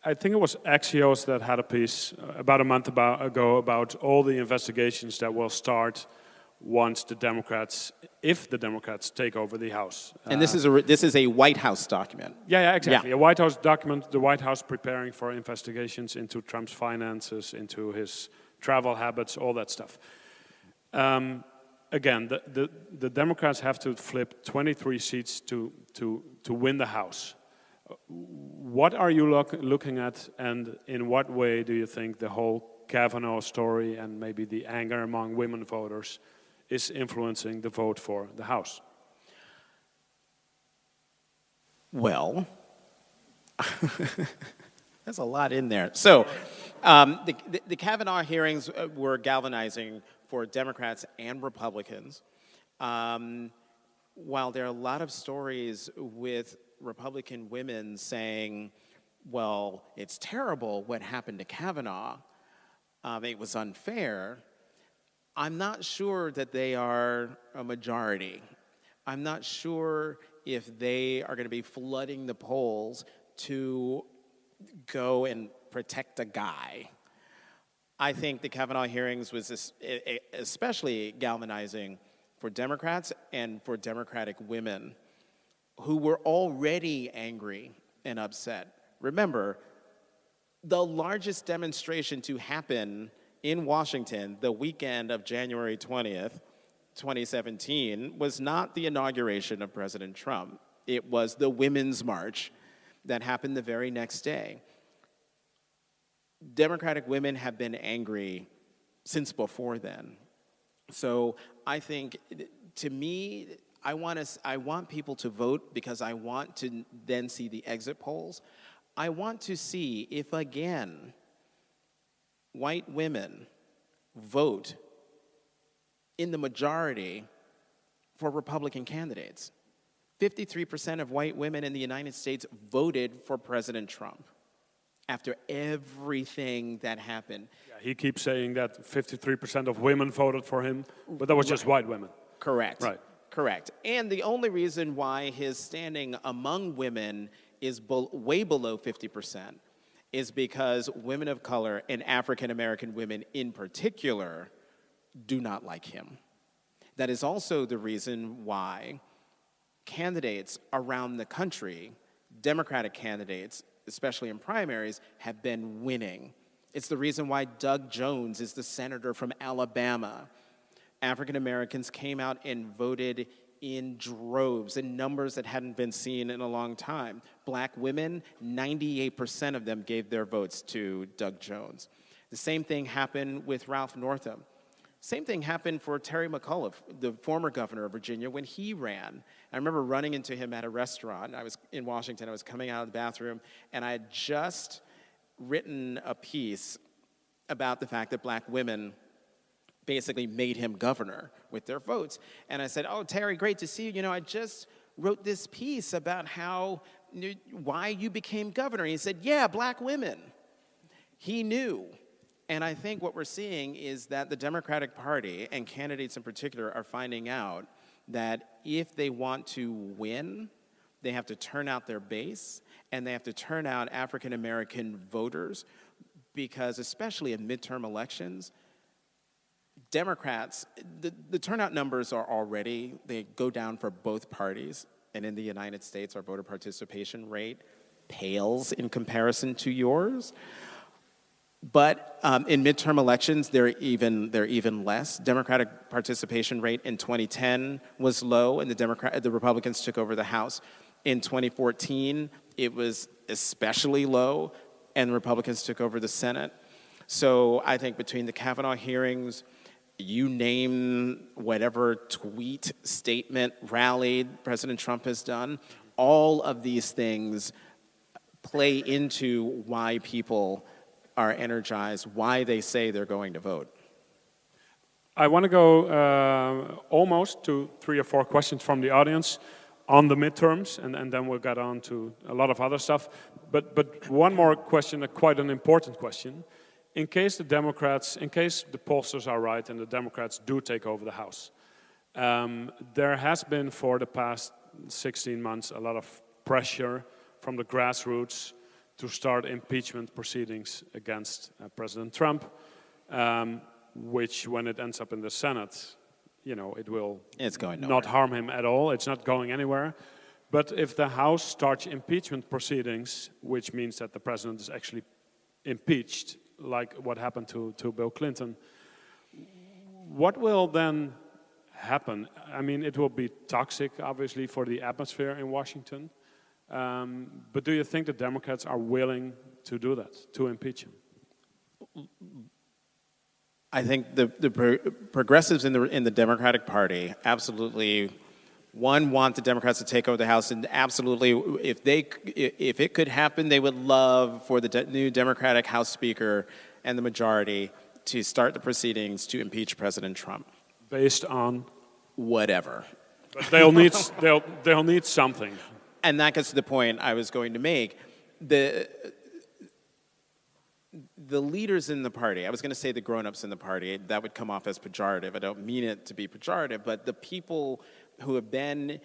S4: I think it was Axios that had a piece about a month ago about all the investigations that will start once the Democrats, if the Democrats take over the House.
S3: And this is a White House document.
S4: Yeah, exactly.
S3: Yeah.
S4: A White House document, the White House preparing for investigations into Trump's finances, into his travel habits, all that stuff. Again, the Democrats have to flip 23 seats to win the House. What are you looking at, and in what way do you think the whole Kavanaugh story and maybe the anger among women voters is influencing the vote for the House?
S3: Well, there's a lot in there. So the Kavanaugh hearings were galvanizing for Democrats and Republicans. While there are a lot of stories with Republican women saying, well, it's terrible what happened to Kavanaugh, it was unfair, I'm not sure that they are a majority. I'm not sure if they are going to be flooding the polls to go and protect a guy. I think the Kavanaugh hearings was especially galvanizing for Democrats and for Democratic women who were already angry and upset. Remember, the largest demonstration to happen in Washington the weekend of January 20th, 2017, was not the inauguration of President Trump. It was the Women's March that happened the very next day. Democratic women have been angry since before then. So I think, to me, I want people to vote because I want to then see the exit polls. I want to see if, again, white women vote in the majority for Republican candidates. 53% of white women in the United States voted for President Trump after everything that happened.
S4: Yeah, he keeps saying that 53% of women voted for him, but that was just white women.
S3: Correct.
S4: Right.
S3: Correct. And the only reason why his standing among women is way below 50% is because women of color and African American women in particular do not like him. That is also the reason why candidates around the country, Democratic candidates, especially in primaries, have been winning. It's the reason why Doug Jones is the senator from Alabama. African Americans came out and voted in droves, in numbers that hadn't been seen in a long time. Black women, 98% of them gave their votes to Doug Jones. The same thing happened with Ralph Northam. Same thing happened for Terry McAuliffe, the former governor of Virginia, when he ran. I remember running into him at a restaurant. I was in Washington. I was coming out of the bathroom, and I had just written a piece about the fact that black women basically made him governor with their votes. And I said, "Oh, Terry, great to see you. You know, I just wrote this piece about why you became governor." He said, "Yeah, black women." He knew. And I think what we're seeing is that the Democratic Party, and candidates in particular, are finding out that if they want to win, they have to turn out their base, and they have to turn out African American voters, because especially in midterm elections, Democrats, the turnout numbers are already, they go down for both parties, and in the United States, our voter participation rate pales in comparison to yours. But in midterm elections, they're even less. Democratic participation rate in 2010 was low, and the Republicans took over the House. In 2014, it was especially low, and the Republicans took over the Senate. So I think between the Kavanaugh hearings, you name whatever tweet, statement, rally President Trump has done, all of these things play into why people are energized, why they say they're going to vote.
S4: I want to go almost to 3 or 4 questions from the audience on the midterms, and then we'll get on to a lot of other stuff. But one more question, quite an important question. In case the pollsters are right and the Democrats do take over the House, there has been for the past 16 months a lot of pressure from the grassroots to start impeachment proceedings against President Trump, which, when it ends up in the Senate, it will not harm him at all. It's not going anywhere. But if the House starts impeachment proceedings, which means that the president is actually impeached, like what happened to Bill Clinton, what will then happen? I mean, it will be toxic, obviously, for the atmosphere in Washington. But do you think the Democrats are willing to do that, to impeach him?
S3: I think the progressives in the Democratic Party absolutely, one, want the Democrats to take over the House, and absolutely, if it could happen, they would love for the new Democratic House Speaker and the majority to start the proceedings to impeach President Trump.
S4: Based on
S3: whatever.
S4: But they'll need something.
S3: And that gets to the point I was going to make. The leaders in the party, I was going to say the grown-ups in the party, that would come off as pejorative. I don't mean it to be pejorative, but the people who have been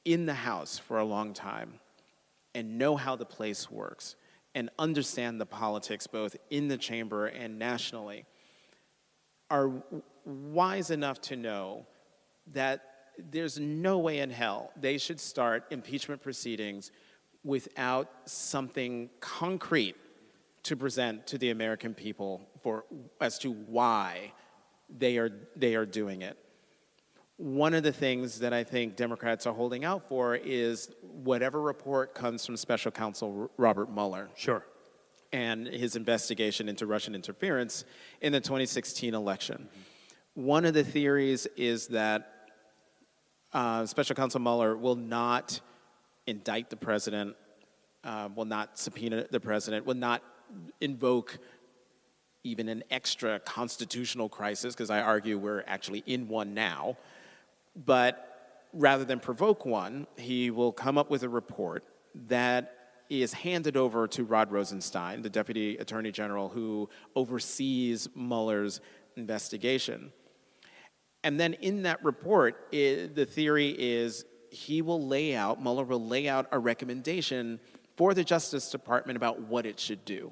S3: in the House for a long time and know how the place works and understand the politics both in the chamber and nationally are wise enough to know that there's no way in hell they should start impeachment proceedings without something concrete to present to the American people as to why they are doing it. One of the things that I think Democrats are holding out for is whatever report comes from Special Counsel Robert Mueller.
S4: Sure.
S3: And his investigation into Russian interference in the 2016 election. One of the theories is that Special Counsel Mueller will not indict the president, will not subpoena the president, will not invoke even an extra constitutional crisis, because I argue we're actually in one now. But rather than provoke one, he will come up with a report that is handed over to Rod Rosenstein, the Deputy Attorney General who oversees Mueller's investigation. And then in that report, the theory is Mueller will lay out a recommendation for the Justice Department about what it should do.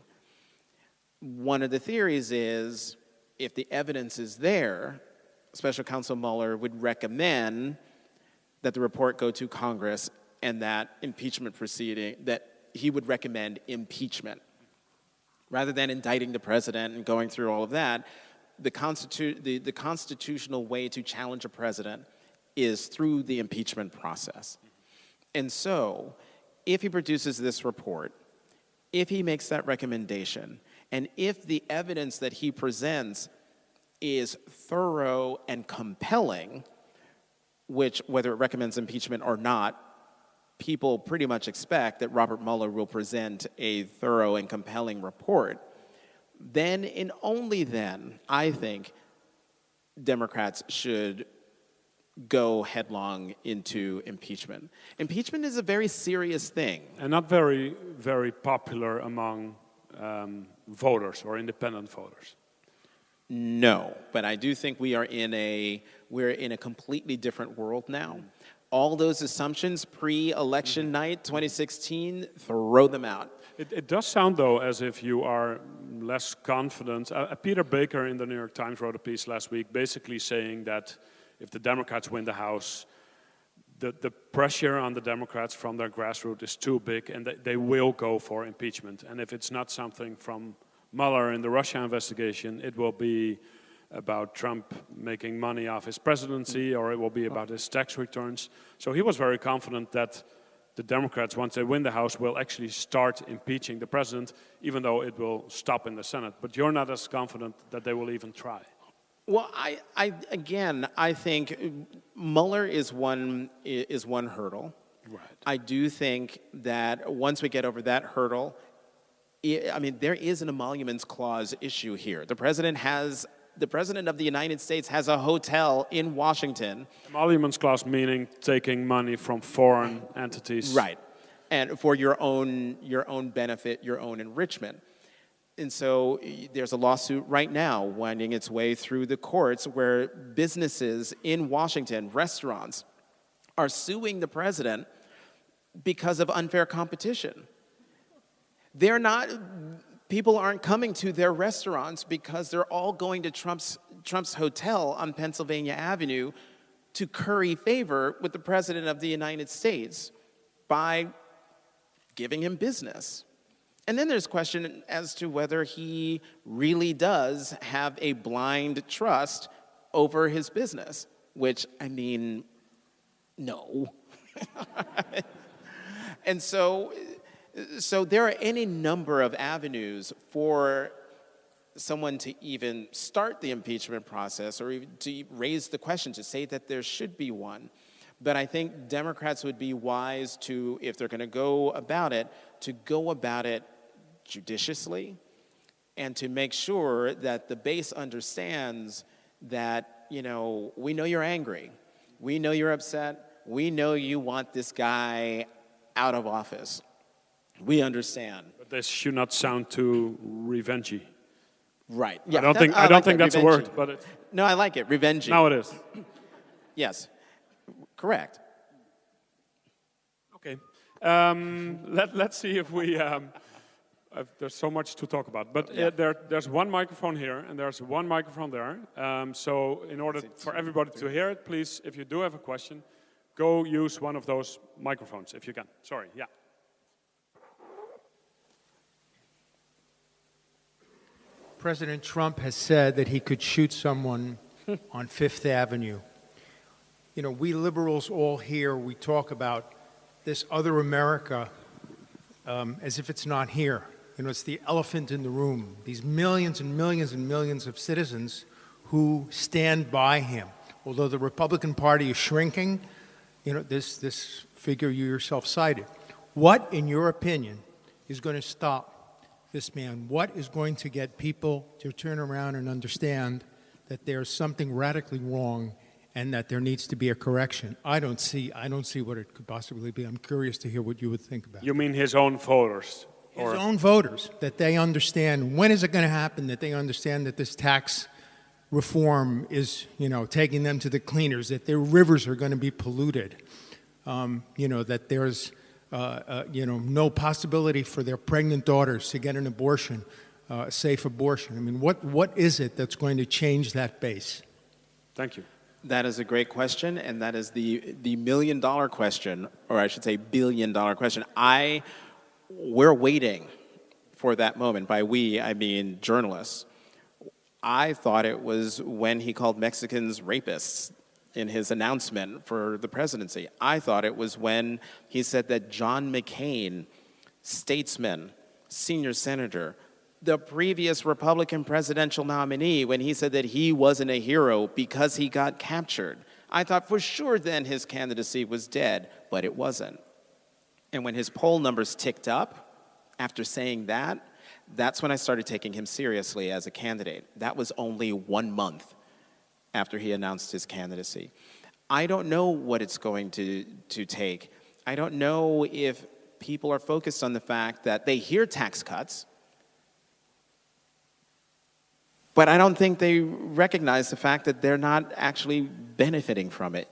S3: One of the theories is, if the evidence is there, Special Counsel Mueller would recommend that the report go to Congress and that impeachment proceeding, that he would recommend impeachment. Rather than indicting the president and going through all of that, the constitutional way to challenge a president is through the impeachment process. And so, if he produces this report, if he makes that recommendation, and if the evidence that he presents is thorough and compelling, which, whether it recommends impeachment or not, people pretty much expect that Robert Mueller will present a thorough and compelling report, then and only then, I think, Democrats should go headlong into impeachment. Impeachment is a very serious thing.
S4: And not very, very popular among voters or independent voters.
S3: No, but I do think we're in a completely different world now. All those assumptions pre-election night 2016, throw them out.
S4: It does sound, though, as if you are less confident. Peter Baker in the New York Times wrote a piece last week basically saying that if the Democrats win the House, the pressure on the Democrats from their grassroots is too big and they will go for impeachment. And if it's not something from Mueller in the Russia investigation, it will be about Trump making money off his presidency, or it will be about his tax returns. So he was very confident that the Democrats, once they win the House, will actually start impeaching the president, even though it will stop in the Senate. But you're not as confident that they will even try.
S3: Well, I think Mueller is one hurdle.
S4: Right.
S3: I do think that once we get over that hurdle, there is an emoluments clause issue here. The President of the United States has a hotel in Washington.
S4: Emoluments clause meaning taking money from foreign entities.
S3: Right. And for your own benefit, your own enrichment. And so there's a lawsuit right now winding its way through the courts where businesses in Washington, restaurants, are suing the president because of unfair competition. People aren't coming to their restaurants because they're all going to Trump's hotel on Pennsylvania Avenue to curry favor with the President of the United States by giving him business. And then there's question as to whether he really does have a blind trust over his business, which, no. And so there are any number of avenues for someone to even start the impeachment process or even to raise the question, to say that there should be one. But I think Democrats would be wise to, if they're going to go about it judiciously and to make sure that the base understands that, we know you're angry. We know you're upset. We know you want this guy out of office. We understand.
S4: But this should not sound too revengey.
S3: Right. Yeah,
S4: I don't think that's a word, but
S3: no, I like it. Revengey.
S4: Now it is.
S3: Yes. Correct.
S4: Okay. Let's see if we. There's so much to talk about, but there's one microphone here and there's one microphone there. So in order for everybody to hear it, please, if you do have a question, go use one of those microphones if you can. Sorry. Yeah.
S6: President Trump has said that he could shoot someone on Fifth Avenue. We liberals all here, we talk about this other America as if it's not here. It's the elephant in the room, these millions and millions and millions of citizens who stand by him. Although the Republican Party is shrinking, this figure you yourself cited. What, in your opinion, is going to stop this man? What is going to get people to turn around and understand that there's something radically wrong and that there needs to be a correction? I don't see what it could possibly be. I'm curious to hear what you would think about it.
S4: You mean his own voters?
S6: His own voters, that they understand, when is it going to happen, that they understand that this tax reform is, taking them to the cleaners, that their rivers are going to be polluted, that there's, no possibility for their pregnant daughters to get an abortion, a safe abortion. I mean, what is it that's going to change that base?
S4: Thank you.
S3: That is a great question, and that is the million-dollar question, or I should say billion-dollar question. We're waiting for that moment. By we, I mean journalists. I thought it was when he called Mexicans rapists in his announcement for the presidency. I thought it was when he said that John McCain, statesman, senior senator, the previous Republican presidential nominee, when he said that he wasn't a hero because he got captured. I thought for sure then his candidacy was dead, but it wasn't. And when his poll numbers ticked up after saying that, that's when I started taking him seriously as a candidate. That was only 1 month after he announced his candidacy. I don't know what it's going to take. I don't know if people are focused on the fact that they hear tax cuts, but I don't think they recognize the fact that they're not actually benefiting from it.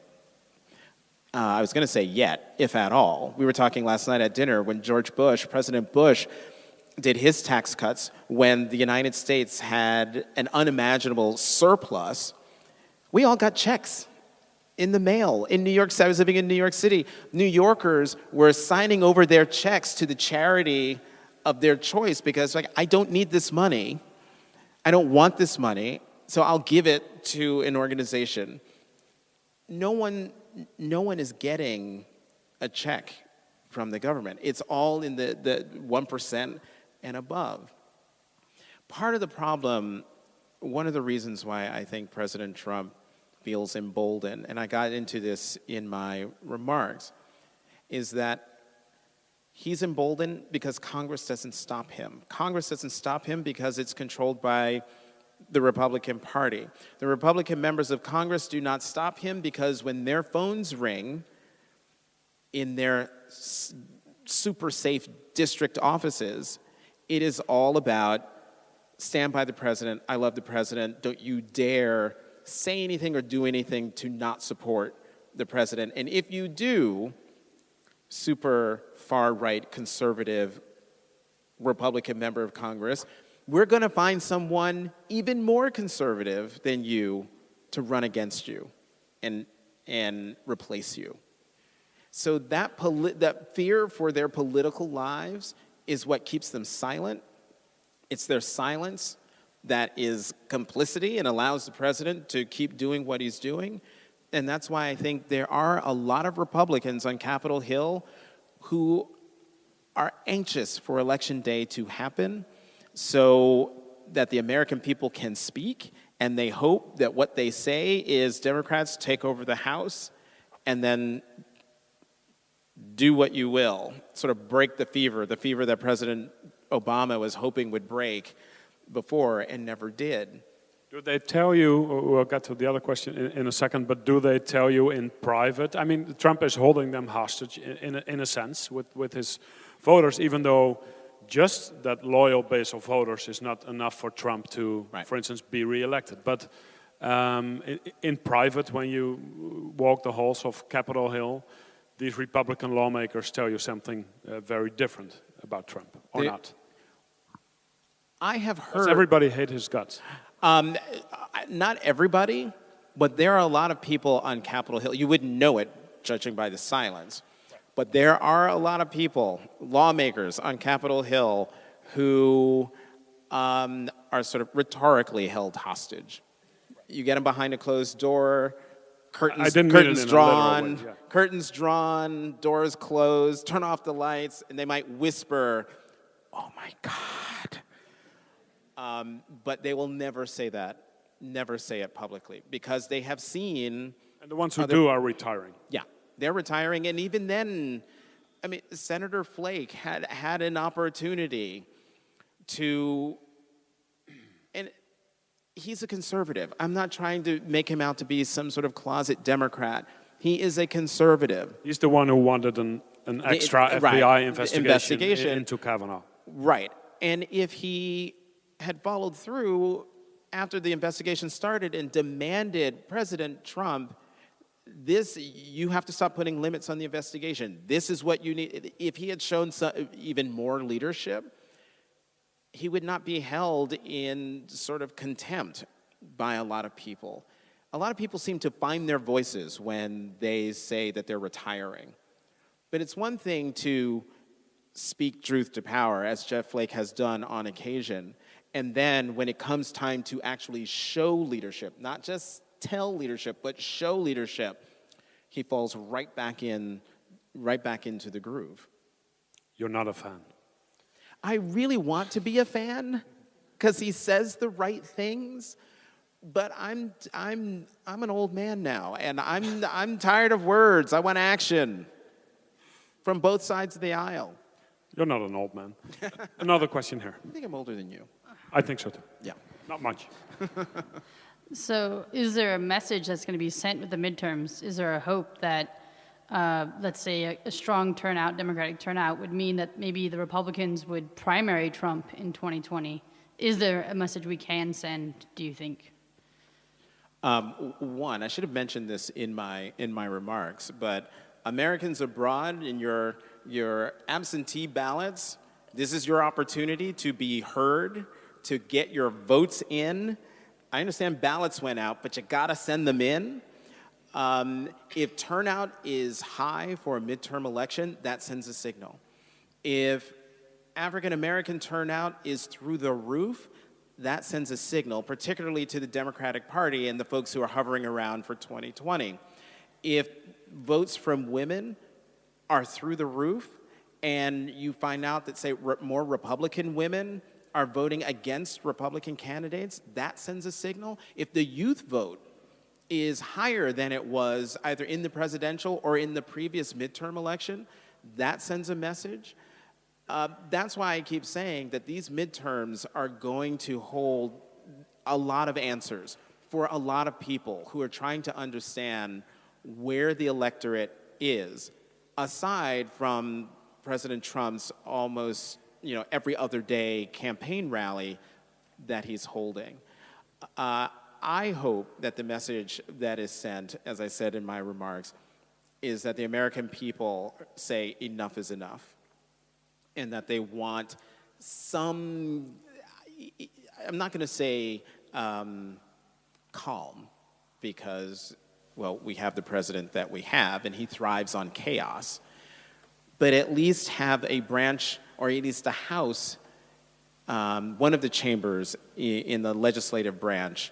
S3: I was going to say yet, if at all. We were talking last night at dinner when President Bush, did his tax cuts when the United States had an unimaginable surplus. We all got checks in the mail. In New York City, I was living in New York City. New Yorkers were signing over their checks to the charity of their choice because, I don't need this money. I don't want this money, so I'll give it to an organization. No one is getting a check from the government. It's all in the 1% and above. Part of the problem, one of the reasons why I think President Trump feels emboldened, and I got into this in my remarks, is that he's emboldened because Congress doesn't stop him. Congress doesn't stop him because it's controlled by the Republican Party. The Republican members of Congress do not stop him because when their phones ring in their super safe district offices, it is all about stand by the president, I love the president, don't you dare say anything or do anything to not support the president. And if you do, super far-right conservative Republican member of Congress, we're going to find someone even more conservative than you to run against you and replace you. So that fear for their political lives is what keeps them silent. It's their silence that is complicity and allows the president to keep doing what he's doing. And that's why I think there are a lot of Republicans on Capitol Hill who are anxious for Election Day to happen so that the American people can speak, and they hope that what they say is Democrats take over the House and then do what you will, sort of break the fever that President Obama was hoping would break before and never did.
S4: Do they tell you, we'll get to the other question in a second, but do they tell you in private? I mean, Trump is holding them hostage in a sense with his voters, even though just that loyal base of voters is not enough for Trump to, for instance, be reelected. But in private, when you walk the halls of Capitol Hill, these Republican lawmakers tell you something very different about Trump, or not?
S3: I have heard...
S4: Does everybody hate his guts?
S3: Not everybody, but there are a lot of people on Capitol Hill. You wouldn't know it, judging by the silence. But there are a lot of people, lawmakers on Capitol Hill, who are sort of rhetorically held hostage. You get them behind a closed door, curtains drawn, doors closed, turn off the lights, and they might whisper, "Oh my God." But they will never say that, never say it publicly, because they have seen...
S4: And the ones who do are retiring.
S3: Yeah, they're retiring, and even then, I mean, Senator Flake had an opportunity and he's a conservative. I'm not trying to make him out to be some sort of closet Democrat. He is a conservative.
S4: He's the one who wanted an extra FBI
S3: right,
S4: investigation into Kavanaugh.
S3: Right. And if he had followed through after the investigation started and demanded President Trump, you have to stop putting limits on the investigation. This is what you need. If he had shown even more leadership, he would not be held in sort of contempt by a lot of people. A lot of people seem to find their voices when they say that they're retiring. But it's one thing to speak truth to power, as Jeff Flake has done on occasion, and then when it comes time to actually show leadership, not just tell leadership, but show leadership, he falls right back into the groove.
S4: You're not a fan.
S3: I really want to be a fan because he says the right things, but I'm an old man now, and I'm tired of words. I want action from both sides of the aisle.
S4: You're not an old man. Another question here.
S3: I think I'm older than you.
S4: I think so too.
S3: Yeah.
S4: Not much.
S7: So is there a message that's going to be sent with the midterms? Is there a hope that, let's say, a strong turnout, Democratic turnout, would mean that maybe the Republicans would primary Trump in 2020? Is there a message we can send, do you think?
S3: One, I should have mentioned this in my remarks, but Americans abroad, in your absentee ballots, this is your opportunity to be heard, to get your votes in. I understand ballots went out, but you gotta send them in. If turnout is high for a midterm election, that sends a signal. If African American turnout is through the roof, that sends a signal, particularly to the Democratic Party and the folks who are hovering around for 2020. If votes from women are through the roof, and you find out that, say, more Republican women are voting against Republican candidates, that sends a signal. If the youth vote is higher than it was either in the presidential or in the previous midterm election, that sends a message. That's why I keep saying that these midterms are going to hold a lot of answers for a lot of people who are trying to understand where the electorate is, aside from President Trump's almost, every other day campaign rally that he's holding. I hope that the message that is sent, as I said in my remarks, is that the American people say enough is enough, and that they want some, I'm not going to say calm, because, well, we have the president that we have, and he thrives on chaos, but at least have a branch, or at least a house, one of the chambers in the legislative branch,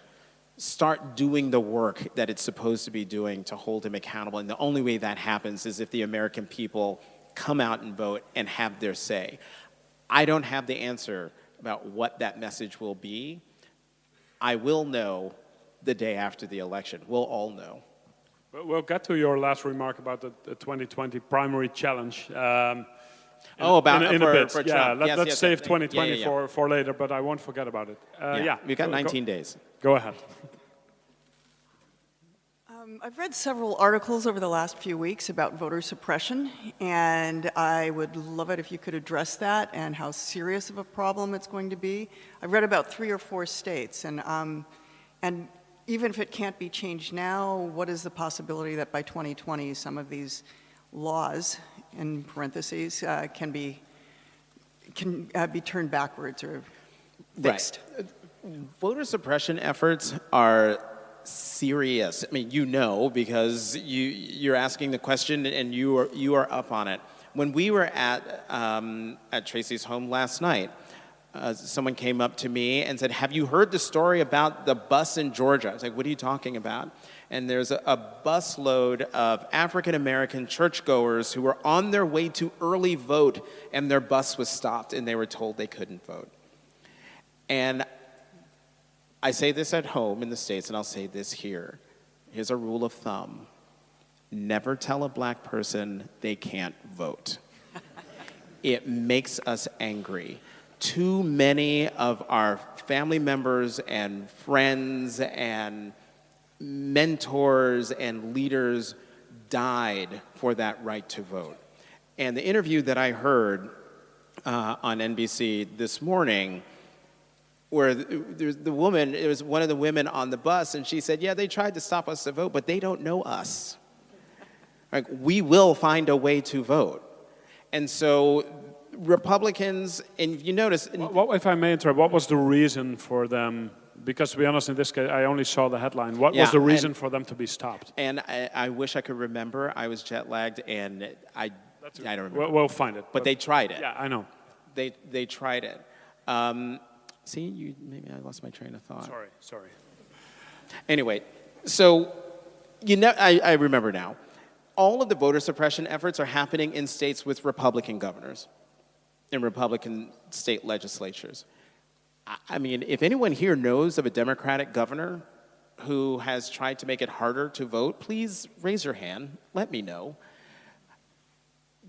S3: start doing the work that it's supposed to be doing to hold him accountable. And the only way that happens is if the American people come out and vote and have their say. I don't have the answer about what that message will be. I will know the day after the election. We'll all know.
S4: We'll get to your last remark about the 2020 primary challenge. In
S3: for
S4: a bit.
S3: For
S4: yeah,
S3: Trump.
S4: let's save 2020
S3: Yeah.
S4: for later, but I won't forget about it.
S3: We've got 19 days.
S4: Go ahead.
S8: I've read several articles over the last few weeks about voter suppression, and I would love it if you could address that and how serious of a problem it's going to be. I've read about 3 or 4 states, and even if it can't be changed now, what is the possibility that by 2020 some of these laws, in parentheses, can be turned backwards or fixed?
S3: Right. Voter suppression efforts are serious. I mean, because you're asking the question and you are up on it. When we were at Tracy's home last night, someone came up to me and said, "Have you heard the story about the bus in Georgia?" I was like, "What are you talking about?" And there's a busload of African American churchgoers who were on their way to early vote, and their bus was stopped, and they were told they couldn't vote. And I say this at home in the States, and I'll say this here. Here's a rule of thumb. Never tell a black person they can't vote. It makes us angry. too many of our family members and friends and mentors and leaders died for that right to vote. And the interview that I heard on NBC this morning, where the woman, it was one of the women on the bus, and she said, yeah, they tried to stop us to vote, but they don't know us. Like, we will find a way to vote. And so Republicans, and you notice...
S4: If I may interrupt, what was the reason for them? Because to be honest, in this case, I only saw the headline. What was the reason for them to be stopped?
S3: And I wish I could remember. I was jet-lagged, and I don't remember.
S4: We'll find it.
S3: But they tried it.
S4: Yeah, I know.
S3: They tried it. See, maybe I lost my train of thought.
S4: Sorry.
S3: Anyway, so I remember now. All of the voter suppression efforts are happening in states with Republican governors, in Republican state legislatures. I mean, if anyone here knows of a Democratic governor who has tried to make it harder to vote, please raise your hand. Let me know.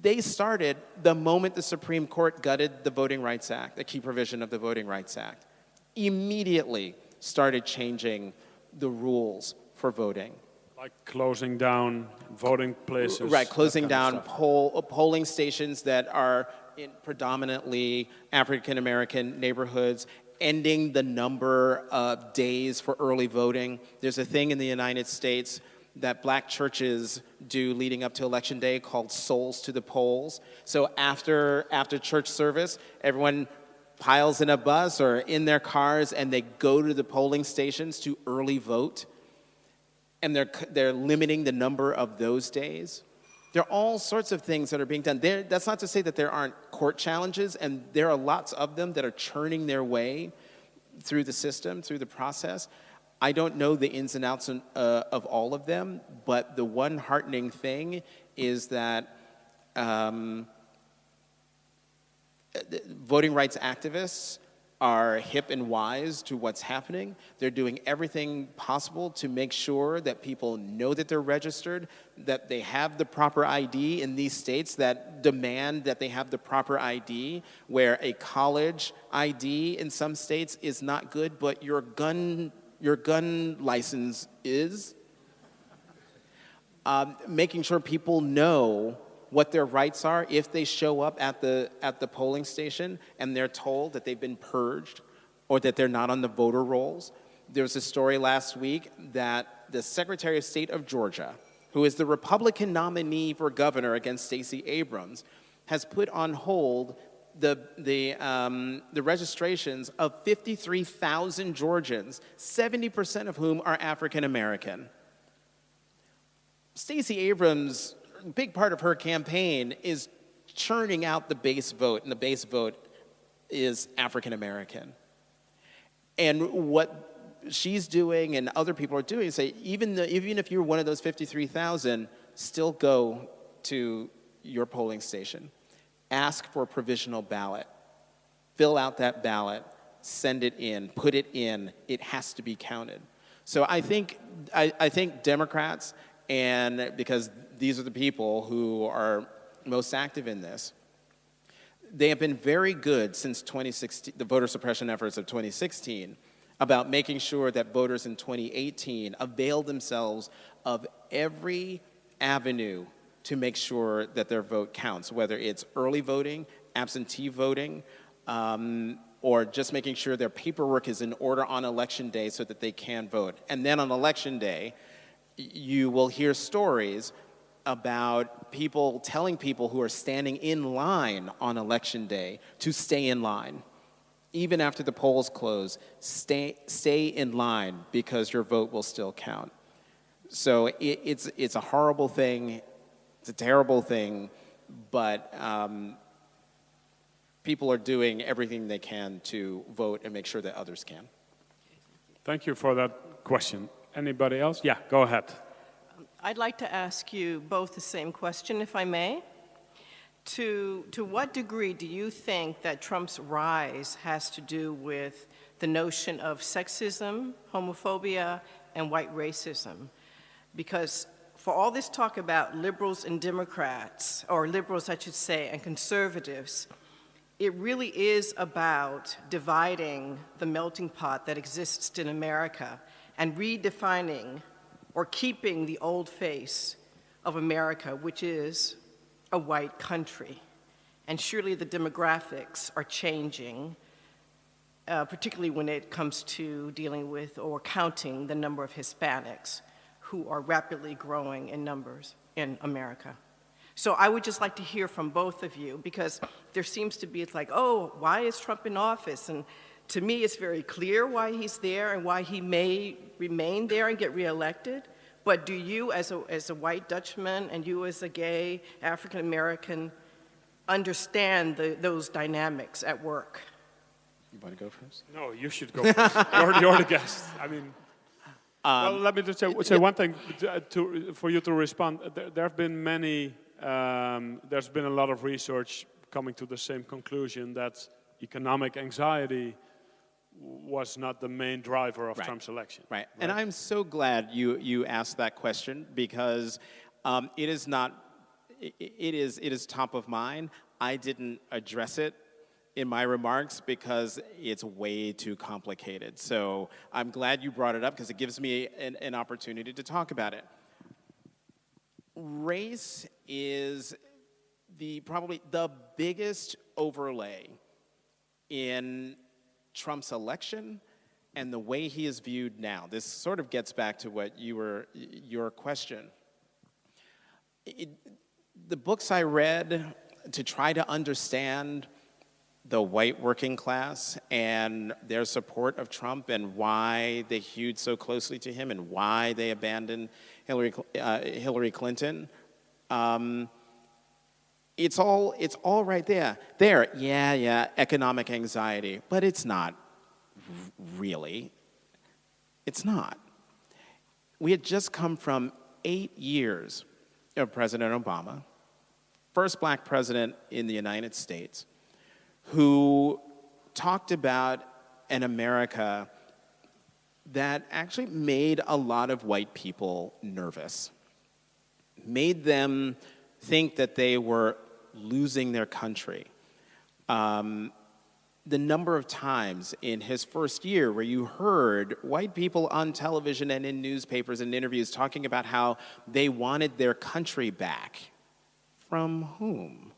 S3: They started the moment the Supreme Court gutted the Voting Rights Act, the key provision of the Voting Rights Act. Immediately started changing the rules for voting.
S4: Like closing down voting places.
S3: Right, closing down polling stations that are in predominantly African-American neighborhoods, ending the number of days for early voting. There's a thing in the United States that black churches do leading up to Election Day called Souls to the Polls. So after church service, everyone piles in a bus or in their cars and they go to the polling stations to early vote. And they're limiting the number of those days. There are all sorts of things that are being done. That's not to say that there aren't court challenges, and there are lots of them that are churning their way through the system, through the process. I don't know the ins and outs of all of them, but the one heartening thing is that voting rights activists are hip and wise to what's happening. They're doing everything possible to make sure that people know that they're registered, that they have the proper ID in these states that demand that they have the proper ID, where a college ID in some states is not good, but your gun license is. Making sure people know what their rights are if they show up at the polling station and they're told that they've been purged or that they're not on the voter rolls. There was a story last week that the Secretary of State of Georgia, who is the Republican nominee for governor against Stacey Abrams, has put on hold the registrations of 53,000 Georgians, 70% of whom are African American. Stacey Abrams, a big part of her campaign is churning out the base vote, and the base vote is African American. And what she's doing and other people are doing is say, even if you're one of those 53,000, still go to your polling station. Ask for a provisional ballot. Fill out that ballot, send it in, put it in. It has to be counted. So I think Democrats, and because these are the people who are most active in this, they have been very good since 2016, the voter suppression efforts of 2016, about making sure that voters in 2018 avail themselves of every avenue to make sure that their vote counts, whether it's early voting, absentee voting, or just making sure their paperwork is in order on Election Day so that they can vote. And then on Election Day, you will hear stories about people telling people who are standing in line on Election Day to stay in line. Even after the polls close, stay in line because your vote will still count. So it's a horrible thing. It's a terrible thing, but people are doing everything they can to vote and make sure that others can.
S4: Thank you for that question. Anybody else? Yeah, go ahead.
S9: I'd like to ask you both the same question, if I may. To what degree do you think that Trump's rise has to do with the notion of sexism, homophobia, and white racism? Because for all this talk about liberals and Democrats, or liberals, I should say, and conservatives, it really is about dividing the melting pot that exists in America and redefining or keeping the old face of America, which is a white country. And surely the demographics are changing, particularly when it comes to dealing with or counting the number of Hispanics who are rapidly growing in numbers in America. So I would just like to hear from both of you, because there seems to be, it's like, oh, why is Trump in office? And to me, it's very clear why he's there and why he may remain there and get reelected. But do you, as a white Dutchman, and you as a gay African-American, understand those dynamics at work?
S3: You want to go first?
S4: No, you should go first. You're the guest. I mean, well, let me just say one thing for you to respond. There have been many, there's been a lot of research coming to the same conclusion that economic anxiety was not the main driver of Trump's election.
S3: Right. And I'm so glad you asked that question, because it is not, it is top of mind. I didn't address it in my remarks because it's way too complicated. So I'm glad you brought it up, because it gives me an opportunity to talk about it. Race is probably the biggest overlay in Trump's election and the way he is viewed now. This sort of gets back to what your question. The books I read to try to understand the white working class and their support of Trump and why they hewed so closely to him and why they abandoned Hillary Clinton, it's all right there. Yeah, economic anxiety, but it's not really. It's not. We had just come from 8 years of President Obama, first black president in the United States, who talked about an America that actually made a lot of white people nervous, made them think that they were losing their country. The number of times in his first year where you heard white people on television and in newspapers and interviews talking about how they wanted their country back. From whom?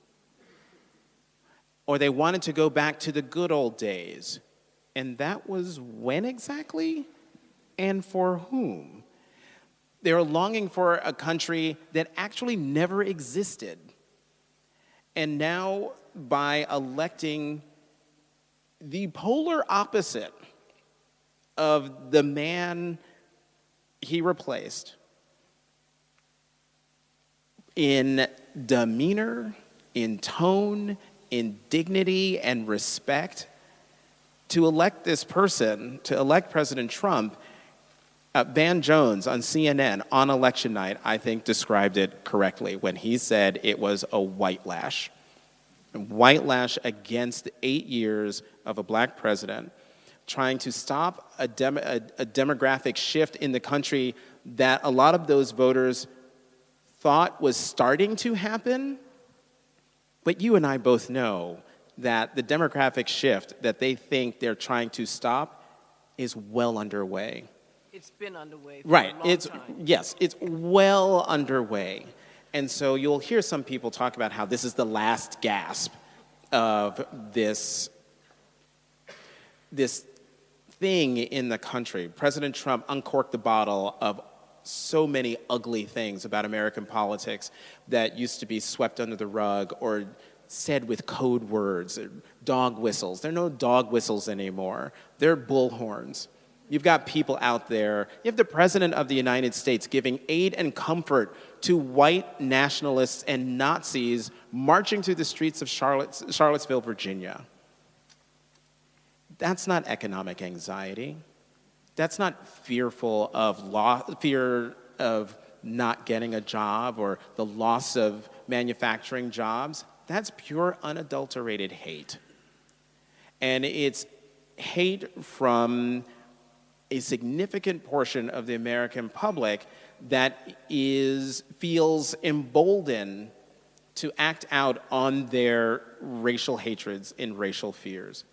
S3: Or they wanted to go back to the good old days. And that was when exactly? And for whom? They were longing for a country that actually never existed. And now, by electing the polar opposite of the man he replaced in demeanor, in tone, in dignity and respect, to elect this person, to elect President Trump, Van Jones on CNN on election night, I think, described it correctly when he said it was a white lash. A white lash against 8 years of a black president trying to stop a demographic shift in the country that a lot of those voters thought was starting to happen. But you and I both know that the demographic shift that they think they're trying to stop is well underway.
S9: It's been underway for
S3: Right.
S9: a long time.
S3: Yes, it's well underway. And so you'll hear some people talk about how this is the last gasp of this thing in the country. President Trump uncorked the bottle of so many ugly things about American politics that used to be swept under the rug or said with code words, dog whistles. There are no dog whistles anymore. They're bullhorns. You've got people out there. You have the President of the United States giving aid and comfort to white nationalists and Nazis marching through the streets of Charlottesville, Virginia. That's not economic anxiety. That's not fear of not getting a job or the loss of manufacturing jobs. That's pure, unadulterated hate. And it's hate from a significant portion of the American public that feels emboldened to act out on their racial hatreds and racial fears.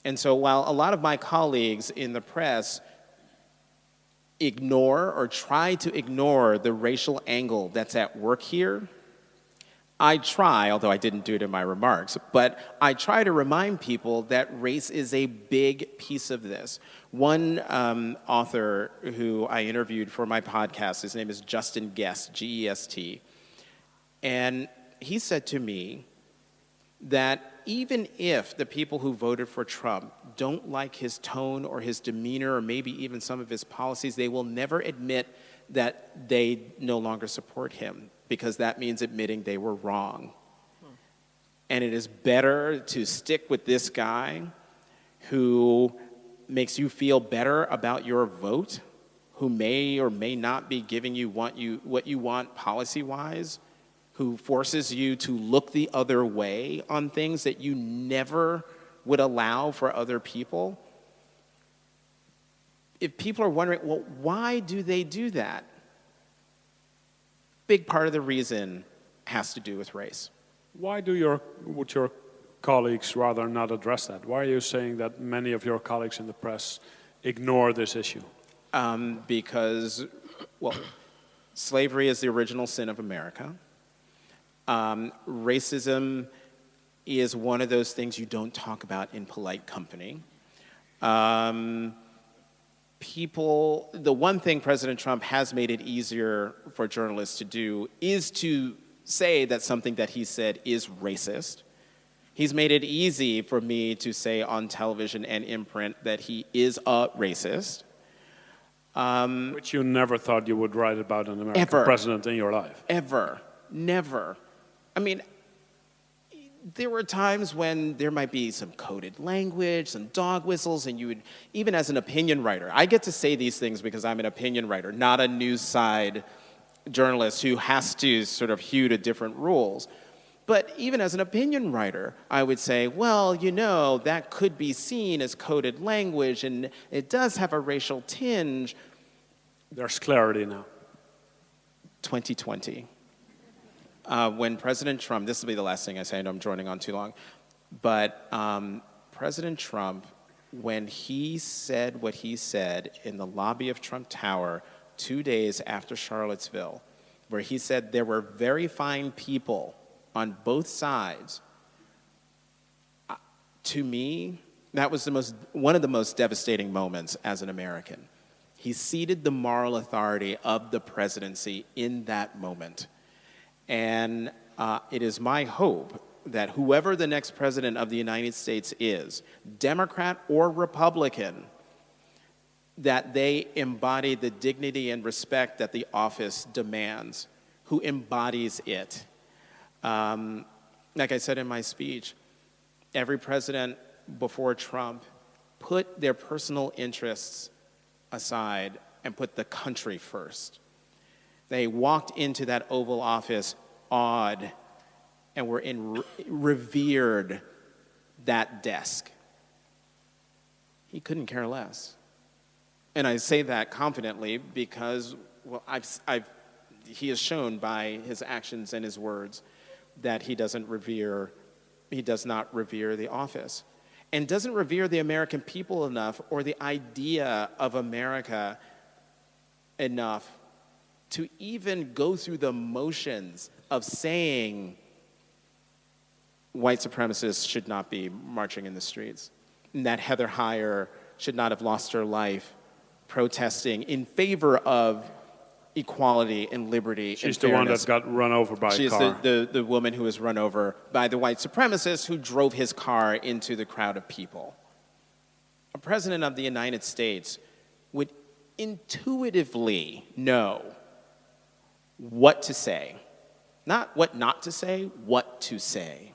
S3: And so while a lot of my colleagues in the press ignore or try to ignore the racial angle that's at work here, I try, although I didn't do it in my remarks, but I try to remind people that race is a big piece of this. One author who I interviewed for my podcast, his name is Justin Guest, G-E-S-T, and he said to me that even if the people who voted for Trump don't like his tone or his demeanor or maybe even some of his policies, they will never admit that they no longer support him, because that means admitting they were wrong. And it is better to stick with this guy who makes you feel better about your vote, who may or may not be giving you what you want policy-wise, who forces you to look the other way on things that you never would allow for other people. If people are wondering, well, why do they do that? Big part of the reason has to do with race.
S4: Why would your colleagues rather not address that? Why are you saying that many of your colleagues in the press ignore this issue?
S3: Because, well, slavery is the original sin of America. Racism is one of those things you don't talk about in polite company. The one thing President Trump has made it easier for journalists to do is to say that something that he said is racist. He's made it easy for me to say on television and in print that he is a racist.
S4: Which you never thought you would write about an American president in your life.
S3: Ever. Never. I mean, there were times when there might be some coded language, some dog whistles, and you would, even as an opinion writer, I get to say these things because I'm an opinion writer, not a news side journalist who has to sort of hew to different rules. But even as an opinion writer, I would say, well, you know, that could be seen as coded language, and it does have a racial tinge.
S4: There's clarity now.
S3: 2020. When President Trump, this will be the last thing I say, I know I'm joining on too long, but President Trump, when he said what he said in the lobby of Trump Tower 2 days after Charlottesville, where he said there were very fine people on both sides, to me, that was one of the most devastating moments as an American. He ceded the moral authority of the presidency in that moment. And it is my hope that whoever the next president of the United States is, Democrat or Republican, that they embody the dignity and respect that the office demands, who embodies it. Like I said in my speech, every president before Trump put their personal interests aside and put the country first. They walked into that Oval Office awed and were revered that desk. He couldn't care less. And I say that confidently because, well, he has shown by his actions and his words that he does not revere the office and doesn't revere the American people enough or the idea of America enough to even go through the motions of saying white supremacists should not be marching in the streets, and that Heather Heyer should not have lost her life protesting in favor of equality and liberty and fairness.
S4: She's the one that got run over by a car.
S3: She's the woman who was run over by the white supremacist who drove his car into the crowd of people. A president of the United States would intuitively know what to say. Not what not to say, what to say.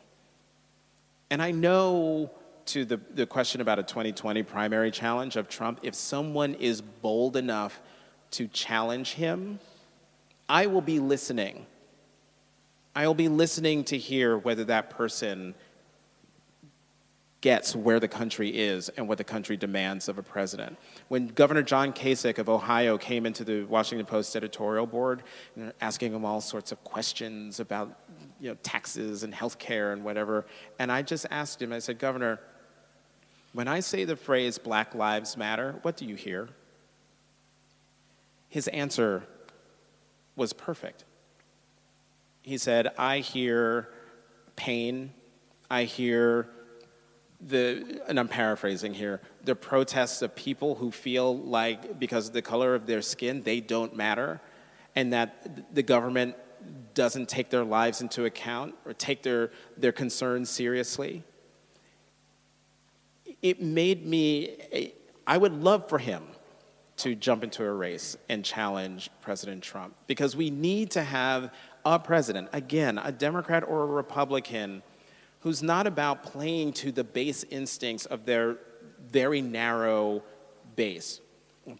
S3: And I know, to the question about a 2020 primary challenge of Trump, if someone is bold enough to challenge him, I will be listening. I will be listening to hear whether that person gets where the country is and what the country demands of a president. When Governor John Kasich of Ohio came into the Washington Post editorial board, asking him all sorts of questions about, taxes and health care and whatever. And I just asked him, I said, Governor, when I say the phrase Black Lives Matter, what do you hear? His answer was perfect. He said, I hear pain, I hear and I'm paraphrasing here, the protests of people who feel like because of the color of their skin, they don't matter, and that the government doesn't take their lives into account or take their concerns seriously. It made me, I would love for him to jump into a race and challenge President Trump, because we need to have a president, again, a Democrat or a Republican, who's not about playing to the base instincts of their very narrow base.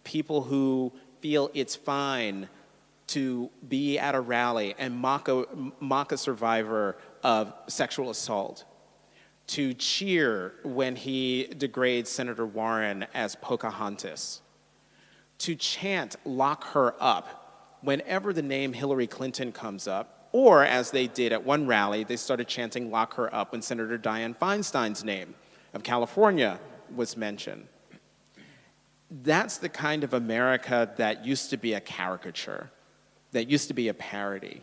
S3: People who feel it's fine to be at a rally and mock a survivor of sexual assault, to cheer when he degrades Senator Warren as Pocahontas, to chant "lock her up" whenever the name Hillary Clinton comes up, or as they did at one rally, they started chanting "lock her up" when Senator Dianne Feinstein's name of California was mentioned. That's the kind of America that used to be a caricature, that used to be a parody,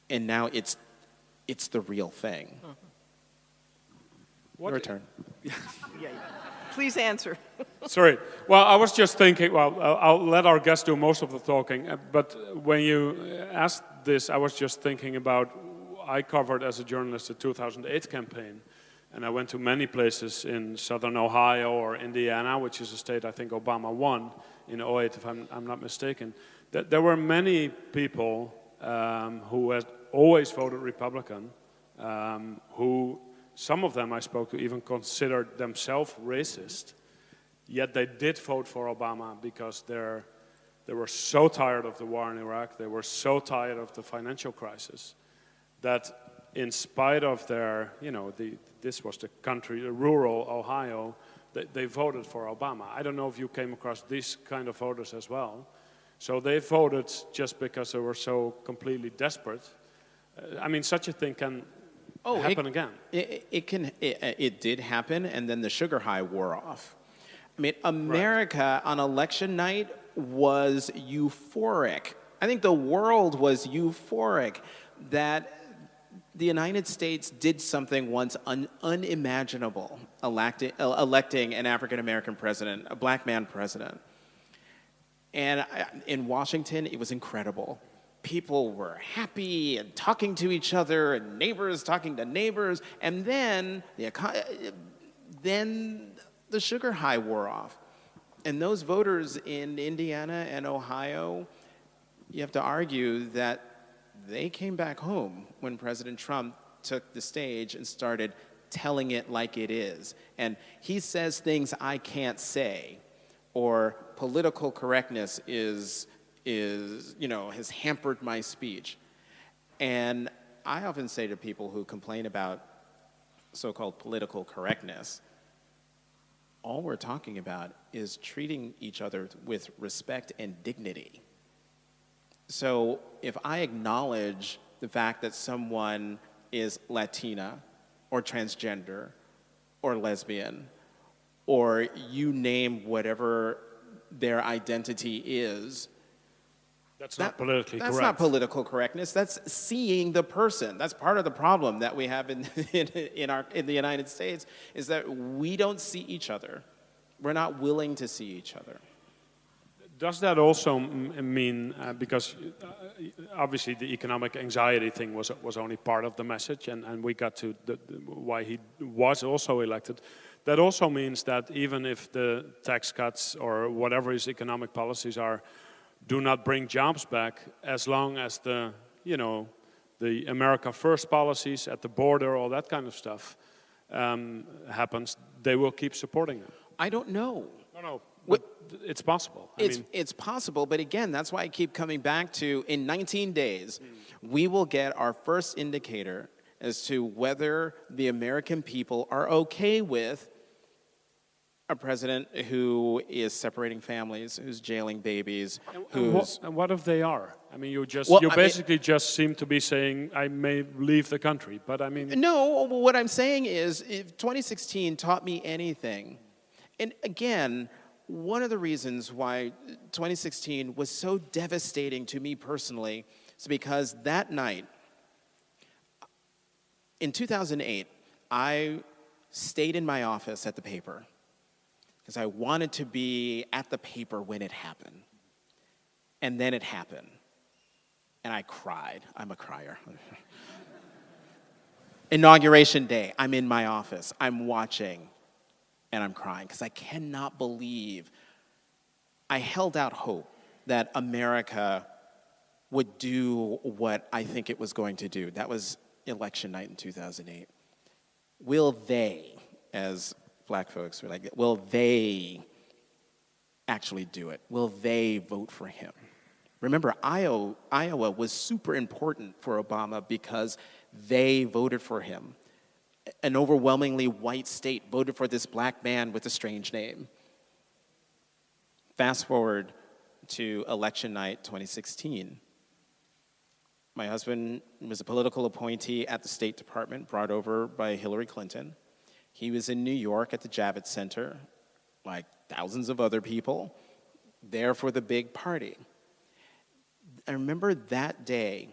S3: and now it's the real thing. Your turn.
S9: Please answer.
S4: Sorry. Well, I was just thinking, I'll let our guests do most of the talking, but when you asked this, I was just thinking about, I covered as a journalist the 2008 campaign, and I went to many places in southern Ohio or Indiana, which is a state I think Obama won in 2008, if I'm not mistaken. There were many people who had always voted Republican, who, some of them I spoke to even considered themselves racist, yet they did vote for Obama because they were so tired of the war in Iraq, they were so tired of the financial crisis, that in spite of their, this was the country, the rural Ohio, they voted for Obama. I don't know if you came across these kind of voters as well. So they voted just because they were so completely desperate. I mean, such a thing can happen again.
S3: It did happen, and then the sugar high wore off. I mean, America on election night was euphoric. I think the world was euphoric that the United States did something once unimaginable, electing an African-American president, a black man president. And in Washington, it was incredible. People were happy and talking to each other, and neighbors talking to neighbors, and then the sugar high wore off. And those voters in Indiana and Ohio, you have to argue that they came back home when President Trump took the stage and started telling it like it is. And he says things I can't say, or political correctness has hampered my speech. And I often say to people who complain about so-called political correctness, all we're talking about is treating each other with respect and dignity. So if I acknowledge the fact that someone is Latina or transgender or lesbian, or you name whatever their identity is,
S4: that's not politically correct.
S3: That's not political correctness. That's seeing the person. That's part of the problem that we have in the United States, is that we don't see each other. We're not willing to see each other.
S4: Does that also mean, because obviously the economic anxiety thing was only part of the message, and we got to why he was also elected, that also means that even if the tax cuts or whatever his economic policies are do not bring jobs back, as long as the America First policies at the border, all that kind of stuff happens, they will keep supporting them.
S3: I don't know.
S4: No. But it's possible.
S3: It's possible, but again, that's why I keep coming back to, in 19 days, we will get our first indicator as to whether the American people are okay with a president who is separating families, who's jailing babies,
S4: And what if they are? I mean, you
S3: I
S4: basically just seem to be saying, I may leave the country, but I mean...
S3: No, what I'm saying is, if 2016 taught me anything, and again, one of the reasons why 2016 was so devastating to me personally is because that night, in 2008, I stayed in my office at the paper because I wanted to be at the paper when it happened. And then it happened. And I cried. I'm a crier. Inauguration day, I'm in my office. I'm watching, and I'm crying because I cannot believe I held out hope that America would do what I think it was going to do. That was election night in 2008. Will they, as black folks were like, will they actually do it? Will they vote for him? Remember, Iowa was super important for Obama because they voted for him. An overwhelmingly white state voted for this black man with a strange name. Fast forward to election night 2016. My husband was a political appointee at the State Department, brought over by Hillary Clinton. He was in New York at the Javits Center, like thousands of other people, there for the big party. I remember that day,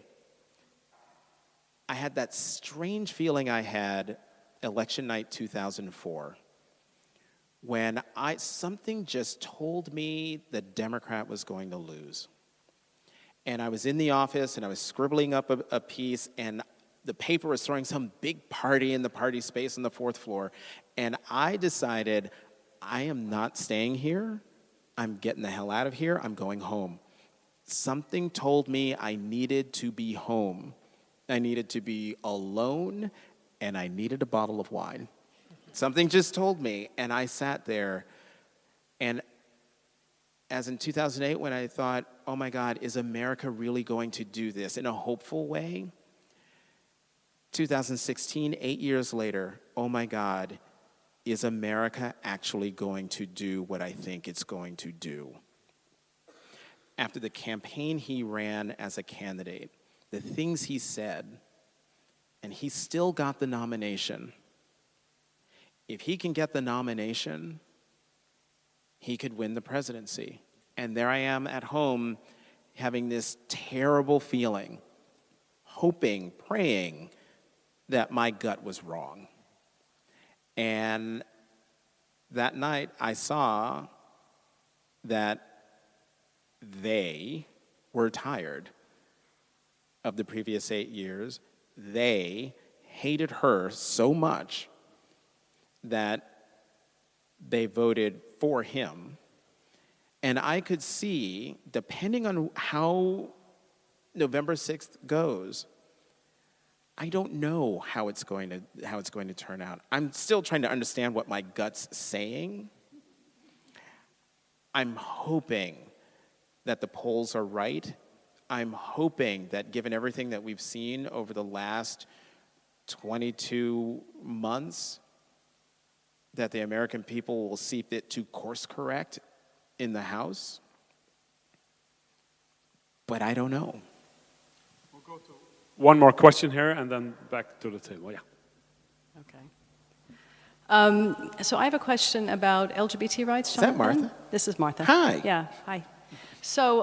S3: I had that strange feeling I had election night 2004, when something just told me the Democrat was going to lose. And I was in the office, and I was scribbling up a piece, and the paper was throwing some big party in the party space on the 4th floor, and I decided, I am not staying here. I'm getting the hell out of here. I'm going home. Something told me I needed to be home. I needed to be alone, and I needed a bottle of wine. Something just told me, and I sat there, and as in 2008, when I thought, oh my God, is America really going to do this in a hopeful way? 2016, 8 years later, oh my God, is America actually going to do what I think it's going to do? After the campaign he ran as a candidate, the things he said, and he still got the nomination. If he can get the nomination, he could win the presidency. And there I am at home having this terrible feeling, hoping, praying that my gut was wrong. And that night I saw that they were tired of the previous 8 years. They hated her so much that they voted for him. And I could see, depending on how November 6th goes, I don't know how it's going to turn out. I'm still trying to understand what my gut's saying. I'm hoping that the polls are right. I'm hoping that given everything that we've seen over the last 22 months, that the American people will see fit to course correct in the House. But I don't know.
S4: We'll go to one more question here and then back to the table. Yeah.
S10: Okay. So I have a question about LGBT rights, Jonathan.
S3: Is that Martha?
S10: This is Martha.
S3: Hi.
S10: Yeah, hi. So,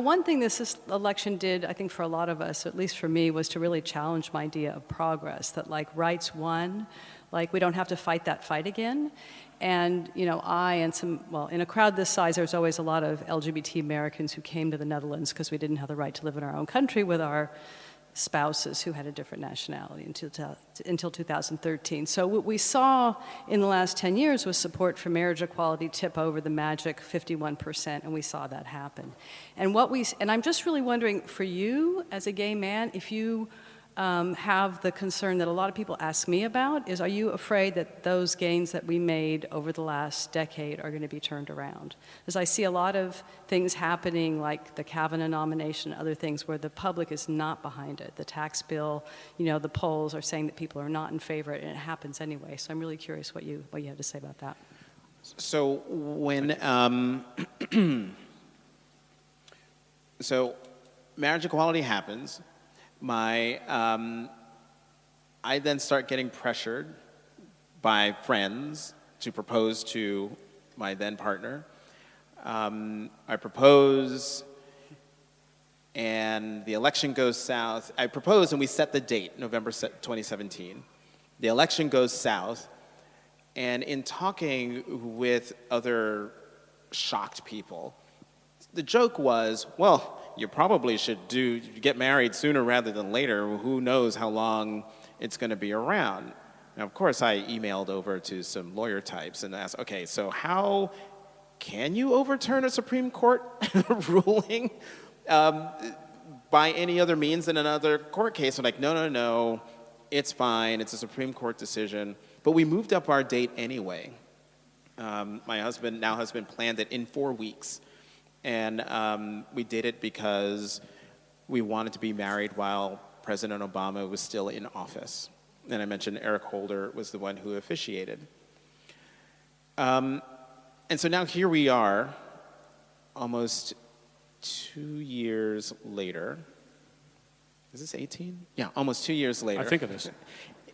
S10: one thing this election did, I think for a lot of us, at least for me, was to really challenge my idea of progress, that like rights won, like we don't have to fight that fight again. And, in a crowd this size, there's always a lot of LGBT Americans who came to the Netherlands because we didn't have the right to live in our own country with our spouses who had a different nationality until 2013. So what we saw in the last 10 years was support for marriage equality tip over the magic 51%, and we saw that happen. And I'm just really wondering, for you as a gay man, if you have the concern that a lot of people ask me about, is are you afraid that those gains that we made over the last decade are going to be turned around? Because I see a lot of things happening, like the Kavanaugh nomination, other things where the public is not behind it. The tax bill, the polls are saying that people are not in favor, and it happens anyway. So I'm really curious what you have to say about that.
S3: So when, so marriage equality happens, I then start getting pressured by friends to propose to my then partner. I propose, and the election goes south. I propose, and we set the date, November 2017. The election goes south, and in talking with other shocked people, the joke was, well, you probably should get married sooner rather than later. Who knows how long it's going to be around? Now, of course, I emailed over to some lawyer types and asked, okay, so how can you overturn a Supreme Court ruling by any other means than another court case? I'm like, no, it's fine. It's a Supreme Court decision. But we moved up our date anyway. My husband planned it in 4 weeks. And we did it because we wanted to be married while President Obama was still in office. And I mentioned Eric Holder was the one who officiated. And so now here we are, almost 2 years later. Is this 18? Yeah, almost 2 years later.
S4: I think it is.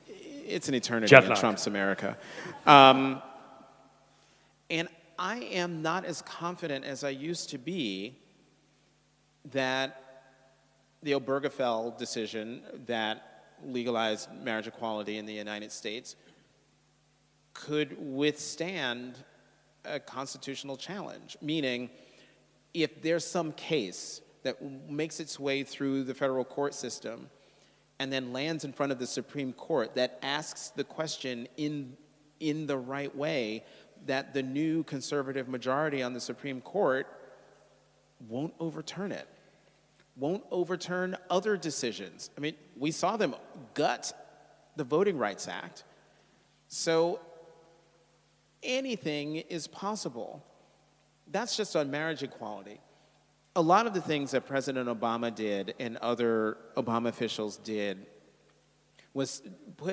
S3: It's an eternity
S4: Jet
S3: in
S4: lag.
S3: Trump's America. And I am not as confident as I used to be that the Obergefell decision that legalized marriage equality in the United States could withstand a constitutional challenge. Meaning, if there's some case that makes its way through the federal court system and then lands in front of the Supreme Court that asks the question in the right way, that the new conservative majority on the Supreme Court won't overturn it, won't overturn other decisions. I mean, we saw them gut the Voting Rights Act. So anything is possible. That's just on marriage equality. A lot of the things that President Obama did and other Obama officials did was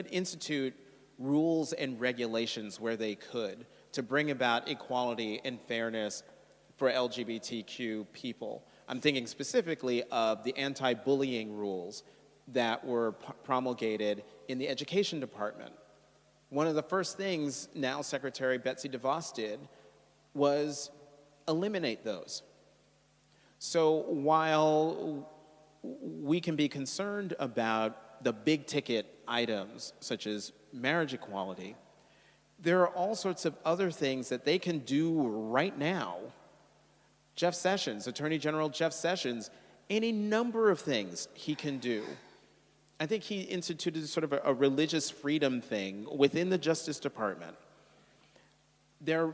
S3: institute rules and regulations where they could to bring about equality and fairness for LGBTQ people. I'm thinking specifically of the anti-bullying rules that were promulgated in the education department. One of the first things now Secretary Betsy DeVos did was eliminate those. So while we can be concerned about the big ticket items such as marriage equality, there are all sorts of other things that they can do right now. Jeff Sessions, Attorney General Jeff Sessions, any number of things he can do. I think he instituted sort of a religious freedom thing within the Justice Department. There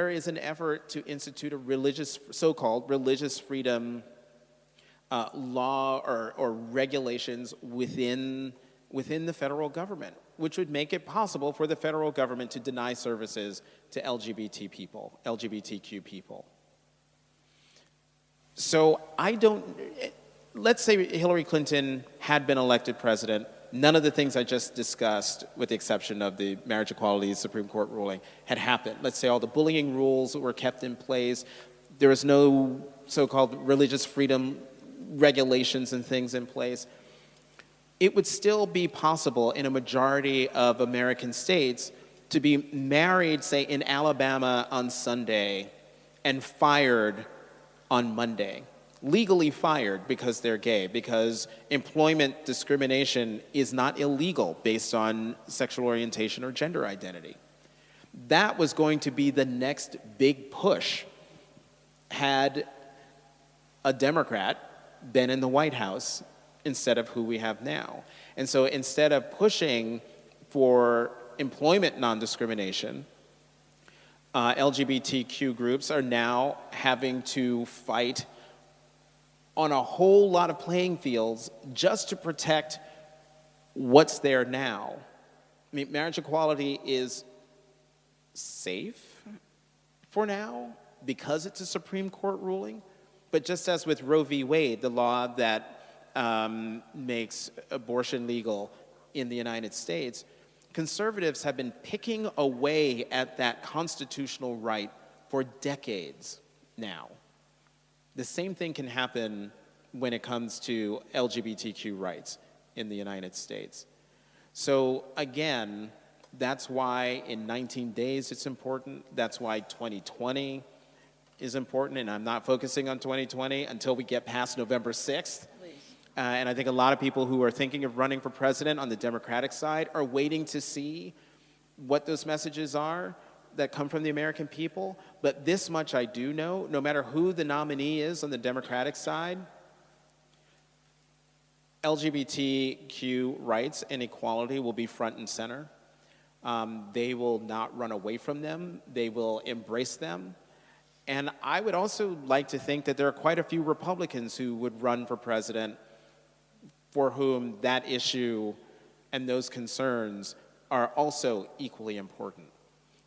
S3: is an effort to institute a so-called religious freedom law or regulations within the federal government, which would make it possible for the federal government to deny services to LGBTQ people. So let's say Hillary Clinton had been elected president, none of the things I just discussed, with the exception of the marriage equality Supreme Court ruling, had happened. Let's say all the bullying rules were kept in place, there was no so-called religious freedom regulations and things in place. It would still be possible in a majority of American states to be married, say, in Alabama on Sunday and fired on Monday. Legally fired because they're gay, because employment discrimination is not illegal based on sexual orientation or gender identity. That was going to be the next big push had a Democrat been in the White House instead of who we have now. And so instead of pushing for employment non-discrimination, LGBTQ groups are now having to fight on a whole lot of playing fields just to protect what's there now. I mean, marriage equality is safe for now because it's a Supreme Court ruling, but just as with Roe v. Wade, the law that makes abortion legal in the United States, Conservatives have been picking away at that constitutional right for decades now. The same thing can happen when it comes to LGBTQ rights in the United States. So again, that's why in 19 days it's important. That's why 2020 is important, and I'm not focusing on 2020 until we get past November 6th. And I think a lot of people who are thinking of running for president on the Democratic side are waiting to see what those messages are that come from the American people. But this much I do know, no matter who the nominee is on the Democratic side, LGBTQ rights and equality will be front and center. They will not run away from them. They will embrace them. And I would also like to think that there are quite a few Republicans who would run for president for whom that issue and those concerns are also equally important.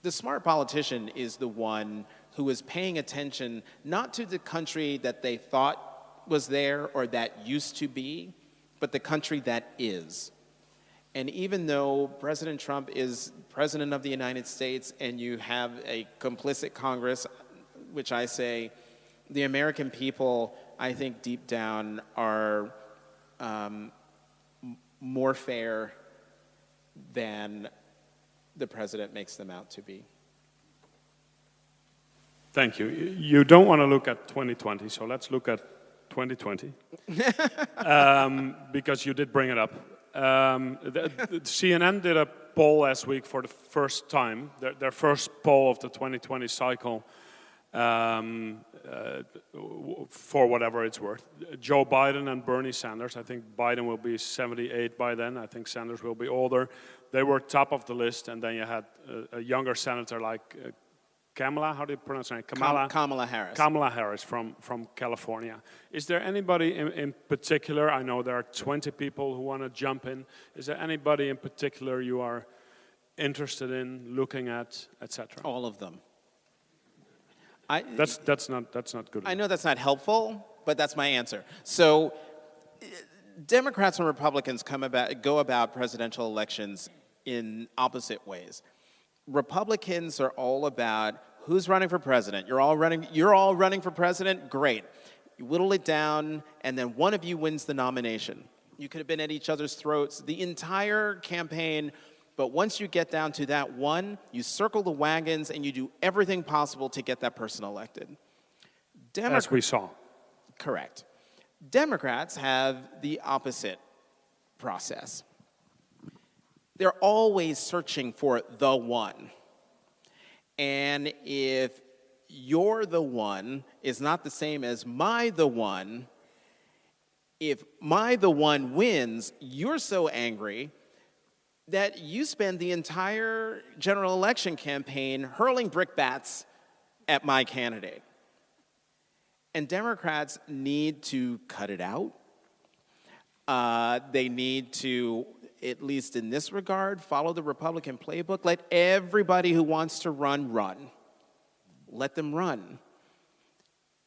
S3: The smart politician is the one who is paying attention not to the country that they thought was there or that used to be, but the country that is. And even though President Trump is president of the United States and you have a complicit Congress, which I say, the American people, I think deep down, are more fair than the president makes them out to be.
S4: Thank you. You don't want to look at 2020, so let's look at 2020. Because you did bring it up. The CNN did a poll last week for the first time, their first poll of the 2020 cycle, for whatever it's worth. Joe Biden and Bernie Sanders, I think Biden will be 78 by then, I think Sanders will be older. They were top of the list, and then you had a younger senator like Kamala, how do you pronounce her name?
S3: Kamala Harris.
S4: Kamala Harris from California. Is there anybody in particular, I know there are 20 people who want to jump in, is there anybody in particular you are interested in looking at, etc.?
S3: All of them.
S4: That's not good enough.
S3: I know that's not helpful, but that's my answer. So Democrats and Republicans go about presidential elections in opposite ways. Republicans are all about who's running for president. You're all running for president? Great. You whittle it down, and then one of you wins the nomination. You could have been at each other's throats the entire campaign, but once you get down to that one, you circle the wagons and you do everything possible to get that person elected.
S4: As we saw.
S3: Correct. Democrats have the opposite process. They're always searching for the one. And if your the one is not the same as my the one, if my the one wins, you're so angry that you spend the entire general election campaign hurling brickbats at my candidate. And Democrats need to cut it out. They need to, at least in this regard, follow the Republican playbook. Let everybody who wants to run. Let them run.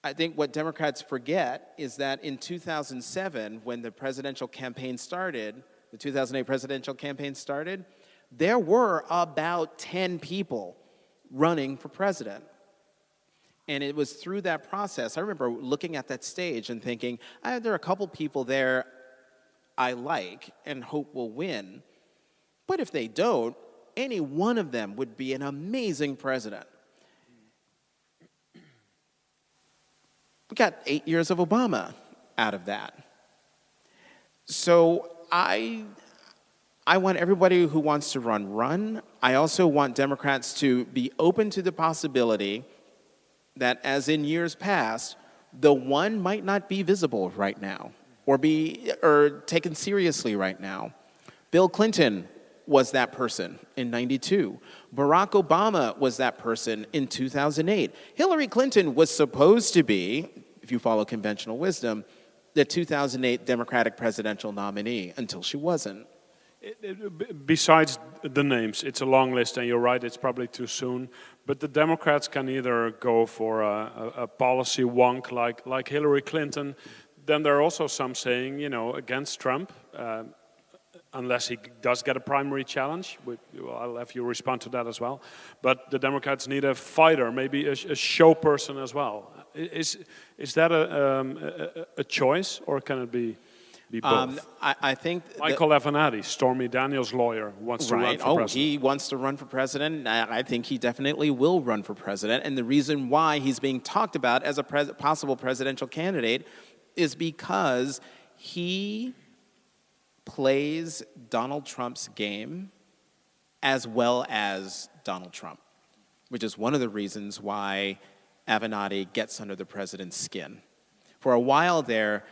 S3: I think what Democrats forget is that in 2007, when the presidential campaign started, the 2008 presidential campaign started, there were about 10 people running for president. And it was through that process, I remember looking at that stage and thinking, there are a couple people there I like and hope will win. But if they don't, any one of them would be an amazing president. We got 8 years of Obama out of that. So I want everybody who wants to run. I also want Democrats to be open to the possibility that, as in years past, the one might not be visible right now or taken seriously right now. Bill Clinton was that person in '92. Barack Obama was that person in 2008. Hillary Clinton was supposed to be, if you follow conventional wisdom, the 2008 Democratic presidential nominee until she wasn't.
S4: Besides the names, it's a long list, and you're right, it's probably too soon. But the Democrats can either go for a policy wonk like Hillary Clinton. Then there are also some saying, against Trump, unless he does get a primary challenge. I'll have you respond to that as well. But the Democrats need a fighter, maybe a show person as well. Is that a choice, or can it be both?
S3: I think
S4: Michael Avenatti, Stormy Daniels' lawyer, wants to run for president.
S3: He wants to run for president. I think he definitely will run for president. And the reason why he's being talked about as a possible presidential candidate is because he plays Donald Trump's game as well as Donald Trump, which is one of the reasons why Avenatti gets under the president's skin. For a while there,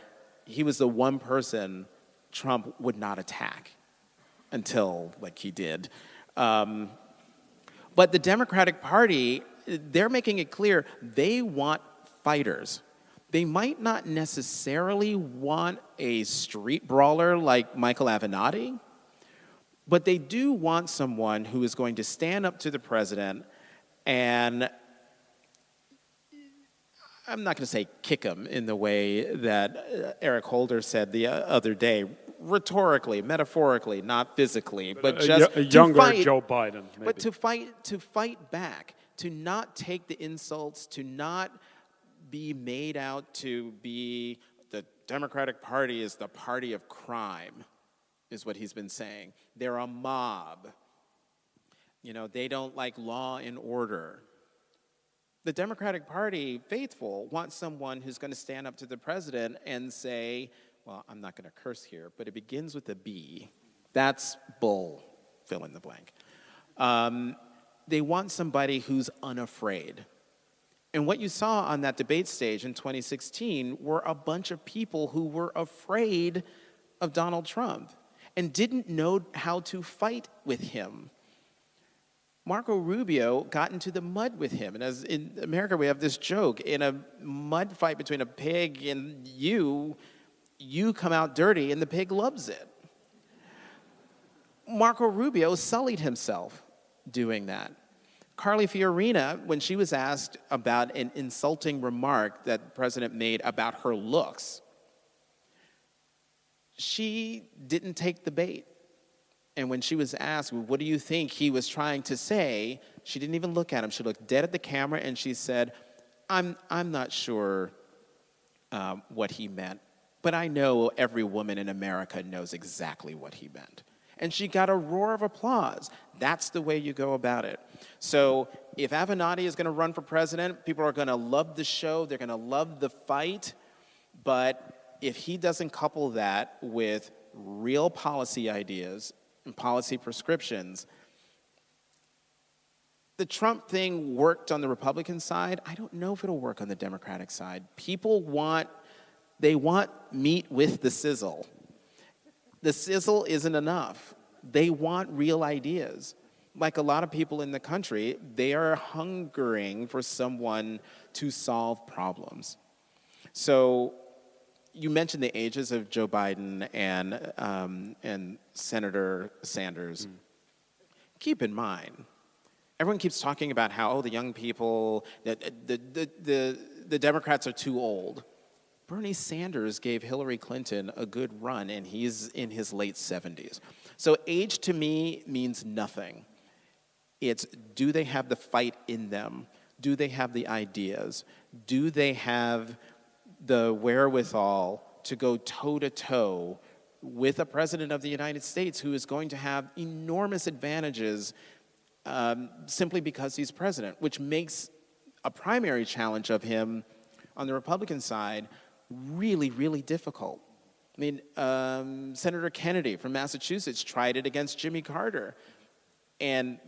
S3: he was the one person Trump would not attack until, he did. But the Democratic Party, they're making it clear they want fighters. They might not necessarily want a street brawler like Michael Avenatti, but they do want someone who is going to stand up to the president and, I'm not going to say kick him in the way that Eric Holder said the other day, rhetorically, metaphorically, not physically, but just
S4: a younger
S3: to fight,
S4: Joe Biden, maybe.
S3: But to fight back, to not take the insults, to not be made out to be the Democratic Party is the party of crime, is what he's been saying. They're a mob. They don't like law and order. The Democratic Party faithful wants someone who's going to stand up to the president and say, well, I'm not going to curse here, but it begins with a B. That's bull, fill in the blank. They want somebody who's unafraid. And what you saw on that debate stage in 2016 were a bunch of people who were afraid of Donald Trump and didn't know how to fight with him. Marco Rubio got into the mud with him. And as in America, we have this joke, in a mud fight between a pig and you come out dirty and the pig loves it. Marco Rubio sullied himself doing that. Carly Fiorina, when she was asked about an insulting remark that the president made about her looks, she didn't take the bait. And when she was asked, what do you think he was trying to say, she didn't even look at him. She looked dead at the camera and she said, I'm not sure what he meant, but I know every woman in America knows exactly what he meant. And she got a roar of applause. That's the way you go about it. So if Avenatti is going to run for president, people are going to love the show. They're going to love the fight. But if he doesn't couple that with real policy ideas and policy prescriptions, the Trump thing worked on the Republican side. I don't know if it'll work on the Democratic side. People want meat with the sizzle. The sizzle isn't enough. They want real ideas. Like a lot of people in the country, they are hungering for someone to solve problems. So you mentioned the ages of Joe Biden and Senator Sanders. Keep in mind, everyone keeps talking about how the young people, the Democrats are too old. Bernie Sanders gave Hillary Clinton a good run, and he's in his late 70s. So age to me means nothing. It's, do they have the fight in them? Do they have the ideas? Do they have the wherewithal to go toe-to-toe with a president of the United States who is going to have enormous advantages simply because he's president, which makes a primary challenge of him on the Republican side really, really difficult. I mean, Senator Kennedy from Massachusetts tried it against Jimmy Carter, and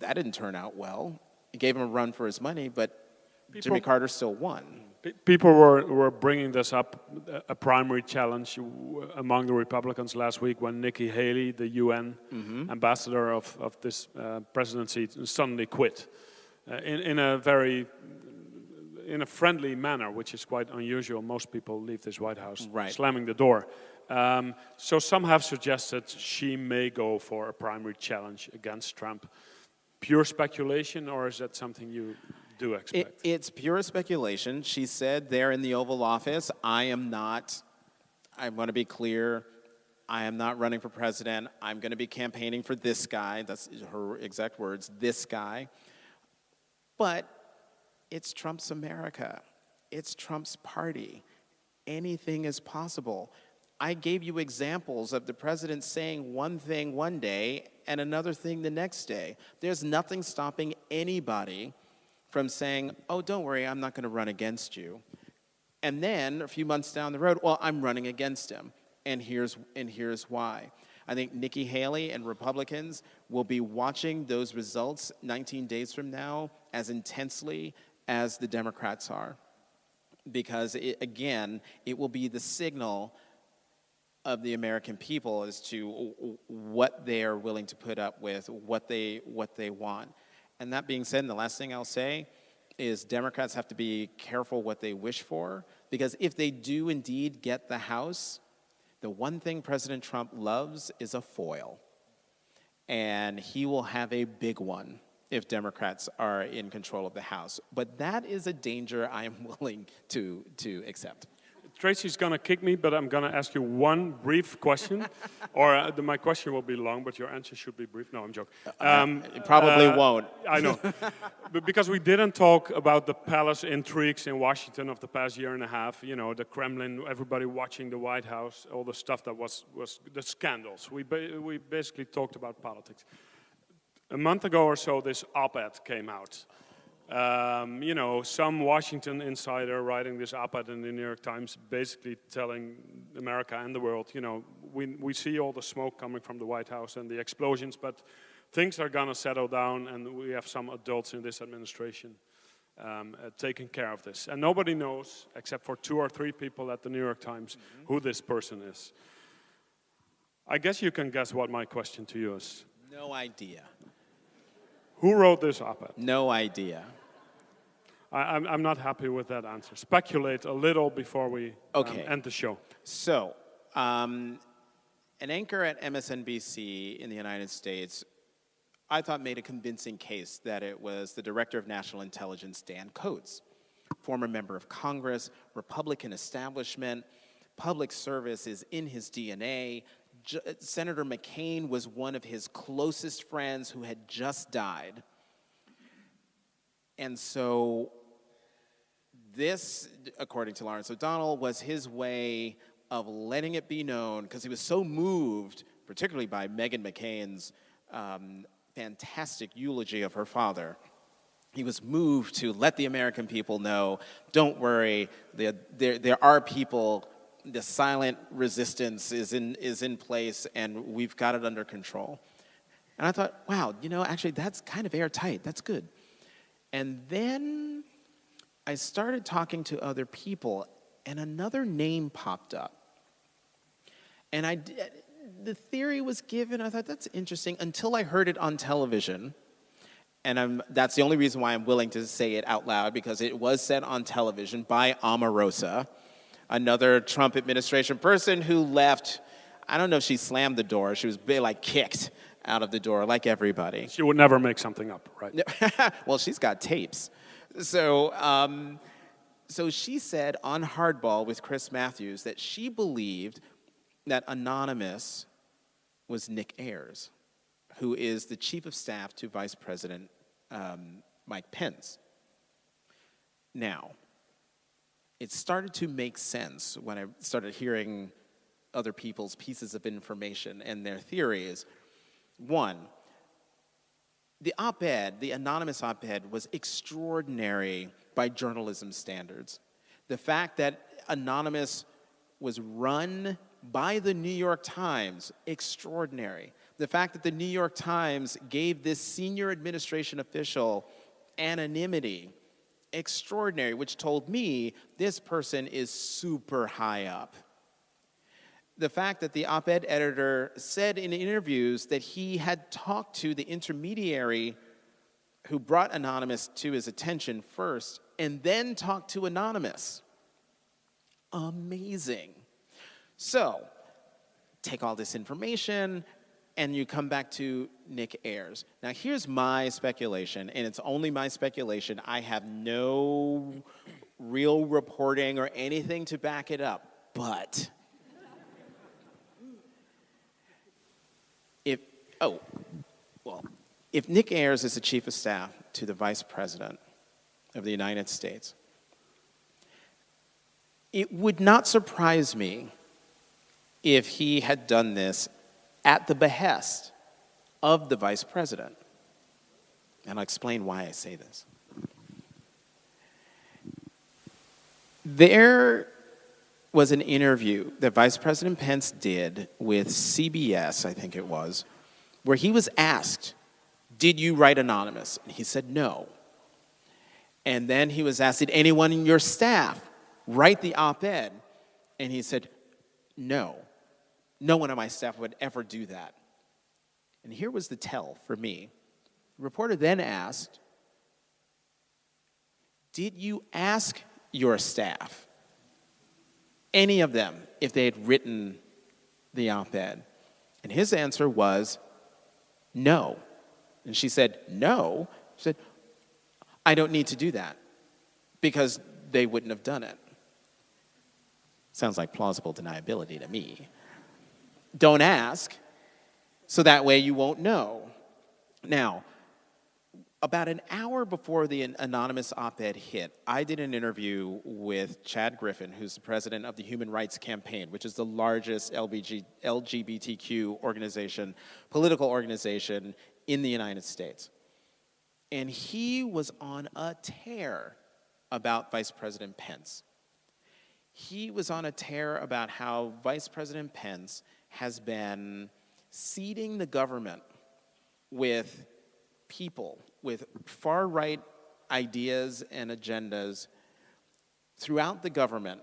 S3: that didn't turn out well. He gave him a run for his money, but Jimmy Carter still won.
S4: People were bringing this up, a primary challenge among the Republicans last week when Nikki Haley, the UN ambassador of this presidency, suddenly quit in a friendly manner, which is quite unusual. Most people leave this White House slamming the door. So some have suggested she may go for a primary challenge against Trump. Pure speculation, or is that something you do expect?
S3: It's pure speculation. She said there in the Oval Office, I want to be clear, I am not running for president. I'm going to be campaigning for this guy. That's her exact words, this guy. But it's Trump's America. It's Trump's party. Anything is possible. I gave you examples of the president saying one thing one day and another thing the next day. There's nothing stopping anybody from saying, oh, don't worry, I'm not going to run against you. And then a few months down the road, well, I'm running against him. And here's why. I think Nikki Haley and Republicans will be watching those results 19 days from now as intensely as the Democrats are. Because, it will be the signal of the American people as to what they are willing to put up with, what they want. And that being said, and the last thing I'll say is Democrats have to be careful what they wish for, because if they do indeed get the House, the one thing President Trump loves is a foil. And he will have a big one if Democrats are in control of the House. But that is a danger I am willing to accept.
S4: Tracy's going to kick me, but I'm going to ask you one brief question. Or my question will be long, but your answer should be brief. No, I'm joking.
S3: It probably won't.
S4: I know. But because we didn't talk about the palace intrigues in Washington of the past year and a half, you know, the Kremlin, everybody watching the White House, all the stuff that was the scandals. We basically talked about politics. A month ago or so, this op-ed came out. You know, some Washington insider writing this op-ed in the New York Times, basically telling America and the world, you know, we see all the smoke coming from the White House and the explosions, but things are going to settle down, and we have some adults in this administration taking care of this. And nobody knows, except for 2 or 3 people at the New York Times, who this person is. I guess you can guess what my question to you is.
S3: No idea.
S4: Who wrote this op-ed?
S3: No idea.
S4: I'm not happy with that answer. Speculate a little before we end the show.
S3: So, an anchor at MSNBC in the United States, I thought made a convincing case that it was the Director of National Intelligence, Dan Coats, former member of Congress, Republican establishment, public service is in his DNA. Senator McCain was one of his closest friends who had just died. And so this, according to Lawrence O'Donnell, was his way of letting it be known, because he was so moved, particularly by Meghan McCain's fantastic eulogy of her father. He was moved to let the American people know, don't worry, there are people, the silent resistance is in place, and we've got it under control. And I thought, wow, you know, actually that's kind of airtight, that's good. And then I started talking to other people, and another name popped up. And the theory was given, I thought, that's interesting, until I heard it on television. And that's the only reason why I'm willing to say it out loud, because it was said on television by Omarosa, another Trump administration person who left. I don't know if she slammed the door. She was kicked out of the door, like everybody.
S4: She would never make something up, right?
S3: Well, she's got tapes. So she said on Hardball with Chris Matthews that she believed that Anonymous was Nick Ayers, who is the chief of staff to Vice President Mike Pence. Now, it started to make sense when I started hearing other people's pieces of information and their theories. One, the op-ed, the anonymous op-ed, was extraordinary by journalism standards. The fact that Anonymous was run by the New York Times, extraordinary. The fact that the New York Times gave this senior administration official anonymity, extraordinary, which told me this person is super high up. The fact that the op-ed editor said in interviews that he had talked to the intermediary who brought Anonymous to his attention first and then talked to Anonymous. Amazing. So, take all this information and you come back to Nick Ayers. Now, here's my speculation, and it's only my speculation. I have no real reporting or anything to back it up, but if, oh, well, if Nick Ayers is the chief of staff to the vice president of the United States, it would not surprise me if he had done this at the behest of the vice president. And I'll explain why I say this. There was an interview that Vice President Pence did with CBS, I think it was, where he was asked, did you write anonymous? And he said no. And then he was asked, did anyone in your staff write the op-ed? And he said, no. No one on my staff would ever do that. And here was the tell for me. The reporter then asked, did you ask your staff, any of them, if they had written the op-ed? And his answer was, no. And she said, no? She said, I don't need to do that because they wouldn't have done it. Sounds like plausible deniability to me. Don't ask, so that way you won't know. Now, about an hour before the anonymous op-ed hit, I did an interview with Chad Griffin, who's the president of the Human Rights Campaign, which is the largest LGBTQ organization, political organization in the United States. And he was on a tear about Vice President Pence. He was on a tear about how Vice President Pence has been seeding the government with people with far-right ideas and agendas throughout the government.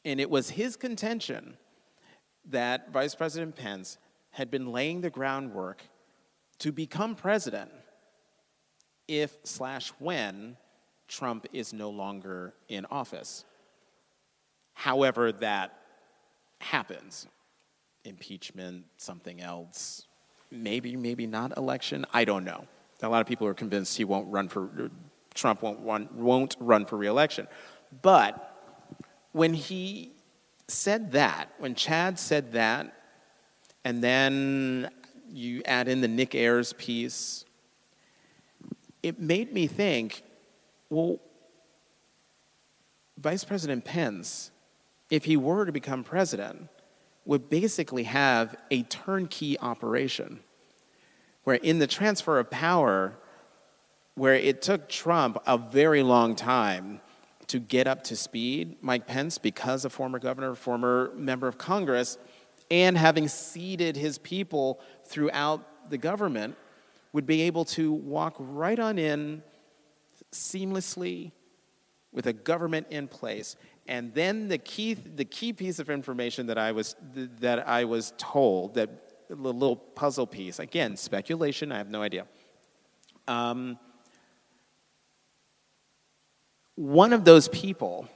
S3: And it was his contention that Vice President Pence had been laying the groundwork to become president if/when Trump is no longer in office. However that happens, impeachment, something else, maybe not election, I don't know. A lot of people are convinced Trump won't run for re-election. But when he said that, when Chad said that, and then you add in the Nick Ayers piece, it made me think, well, Vice President Pence, if he were to become president, would basically have a turnkey operation where in the transfer of power, where it took Trump a very long time to get up to speed, Mike Pence, because a former governor, former member of Congress, and having seeded his people throughout the government, would be able to walk right on in seamlessly with a government in place. And then the key piece of information that I was told, that the little puzzle piece, again, speculation, I have no idea. One of those people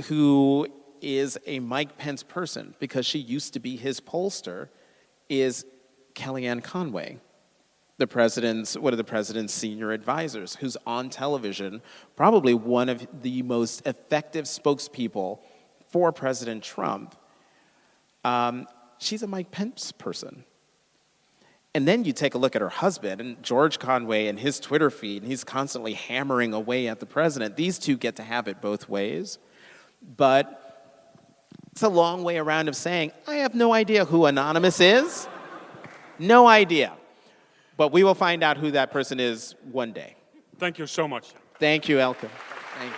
S3: who is a Mike Pence person, because she used to be his pollster, is Kellyanne Conway, one of the president's senior advisors, who's on television, probably one of the most effective spokespeople for President Trump. She's a Mike Pence person. And then you take a look at her husband, and George Conway, and his Twitter feed, and he's constantly hammering away at the president. These two get to have it both ways. But it's a long way around of saying, I have no idea who Anonymous is. No idea. But we will find out who that person is one day.
S4: Thank you so much.
S3: Thank you, Elke. Thank you.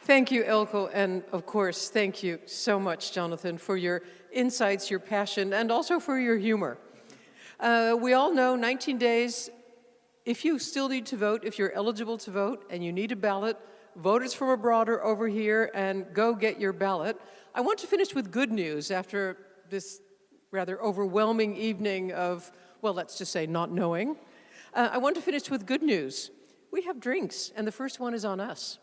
S1: Thank you, Elko, and of course, thank you so much, Jonathan, for your insights, your passion, and also for your humor. We all know 19 days, if you still need to vote, if you're eligible to vote and you need a ballot, voters from abroad are over here, and go get your ballot. I want to finish with good news after this rather overwhelming evening of, well, let's just say not knowing. I want to finish with good news. We have drinks, and the first one is on us.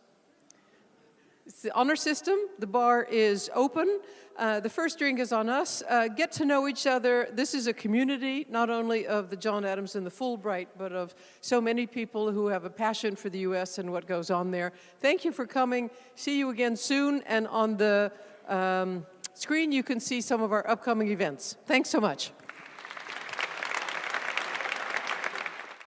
S1: It's the honor system. The bar is open. The first drink is on us. Get to know each other. This is a community, not only of the John Adams and the Fulbright, but of so many people who have a passion for the U.S. and what goes on there. Thank you for coming. See you again soon. And on the screen, you can see some of our upcoming events. Thanks so much.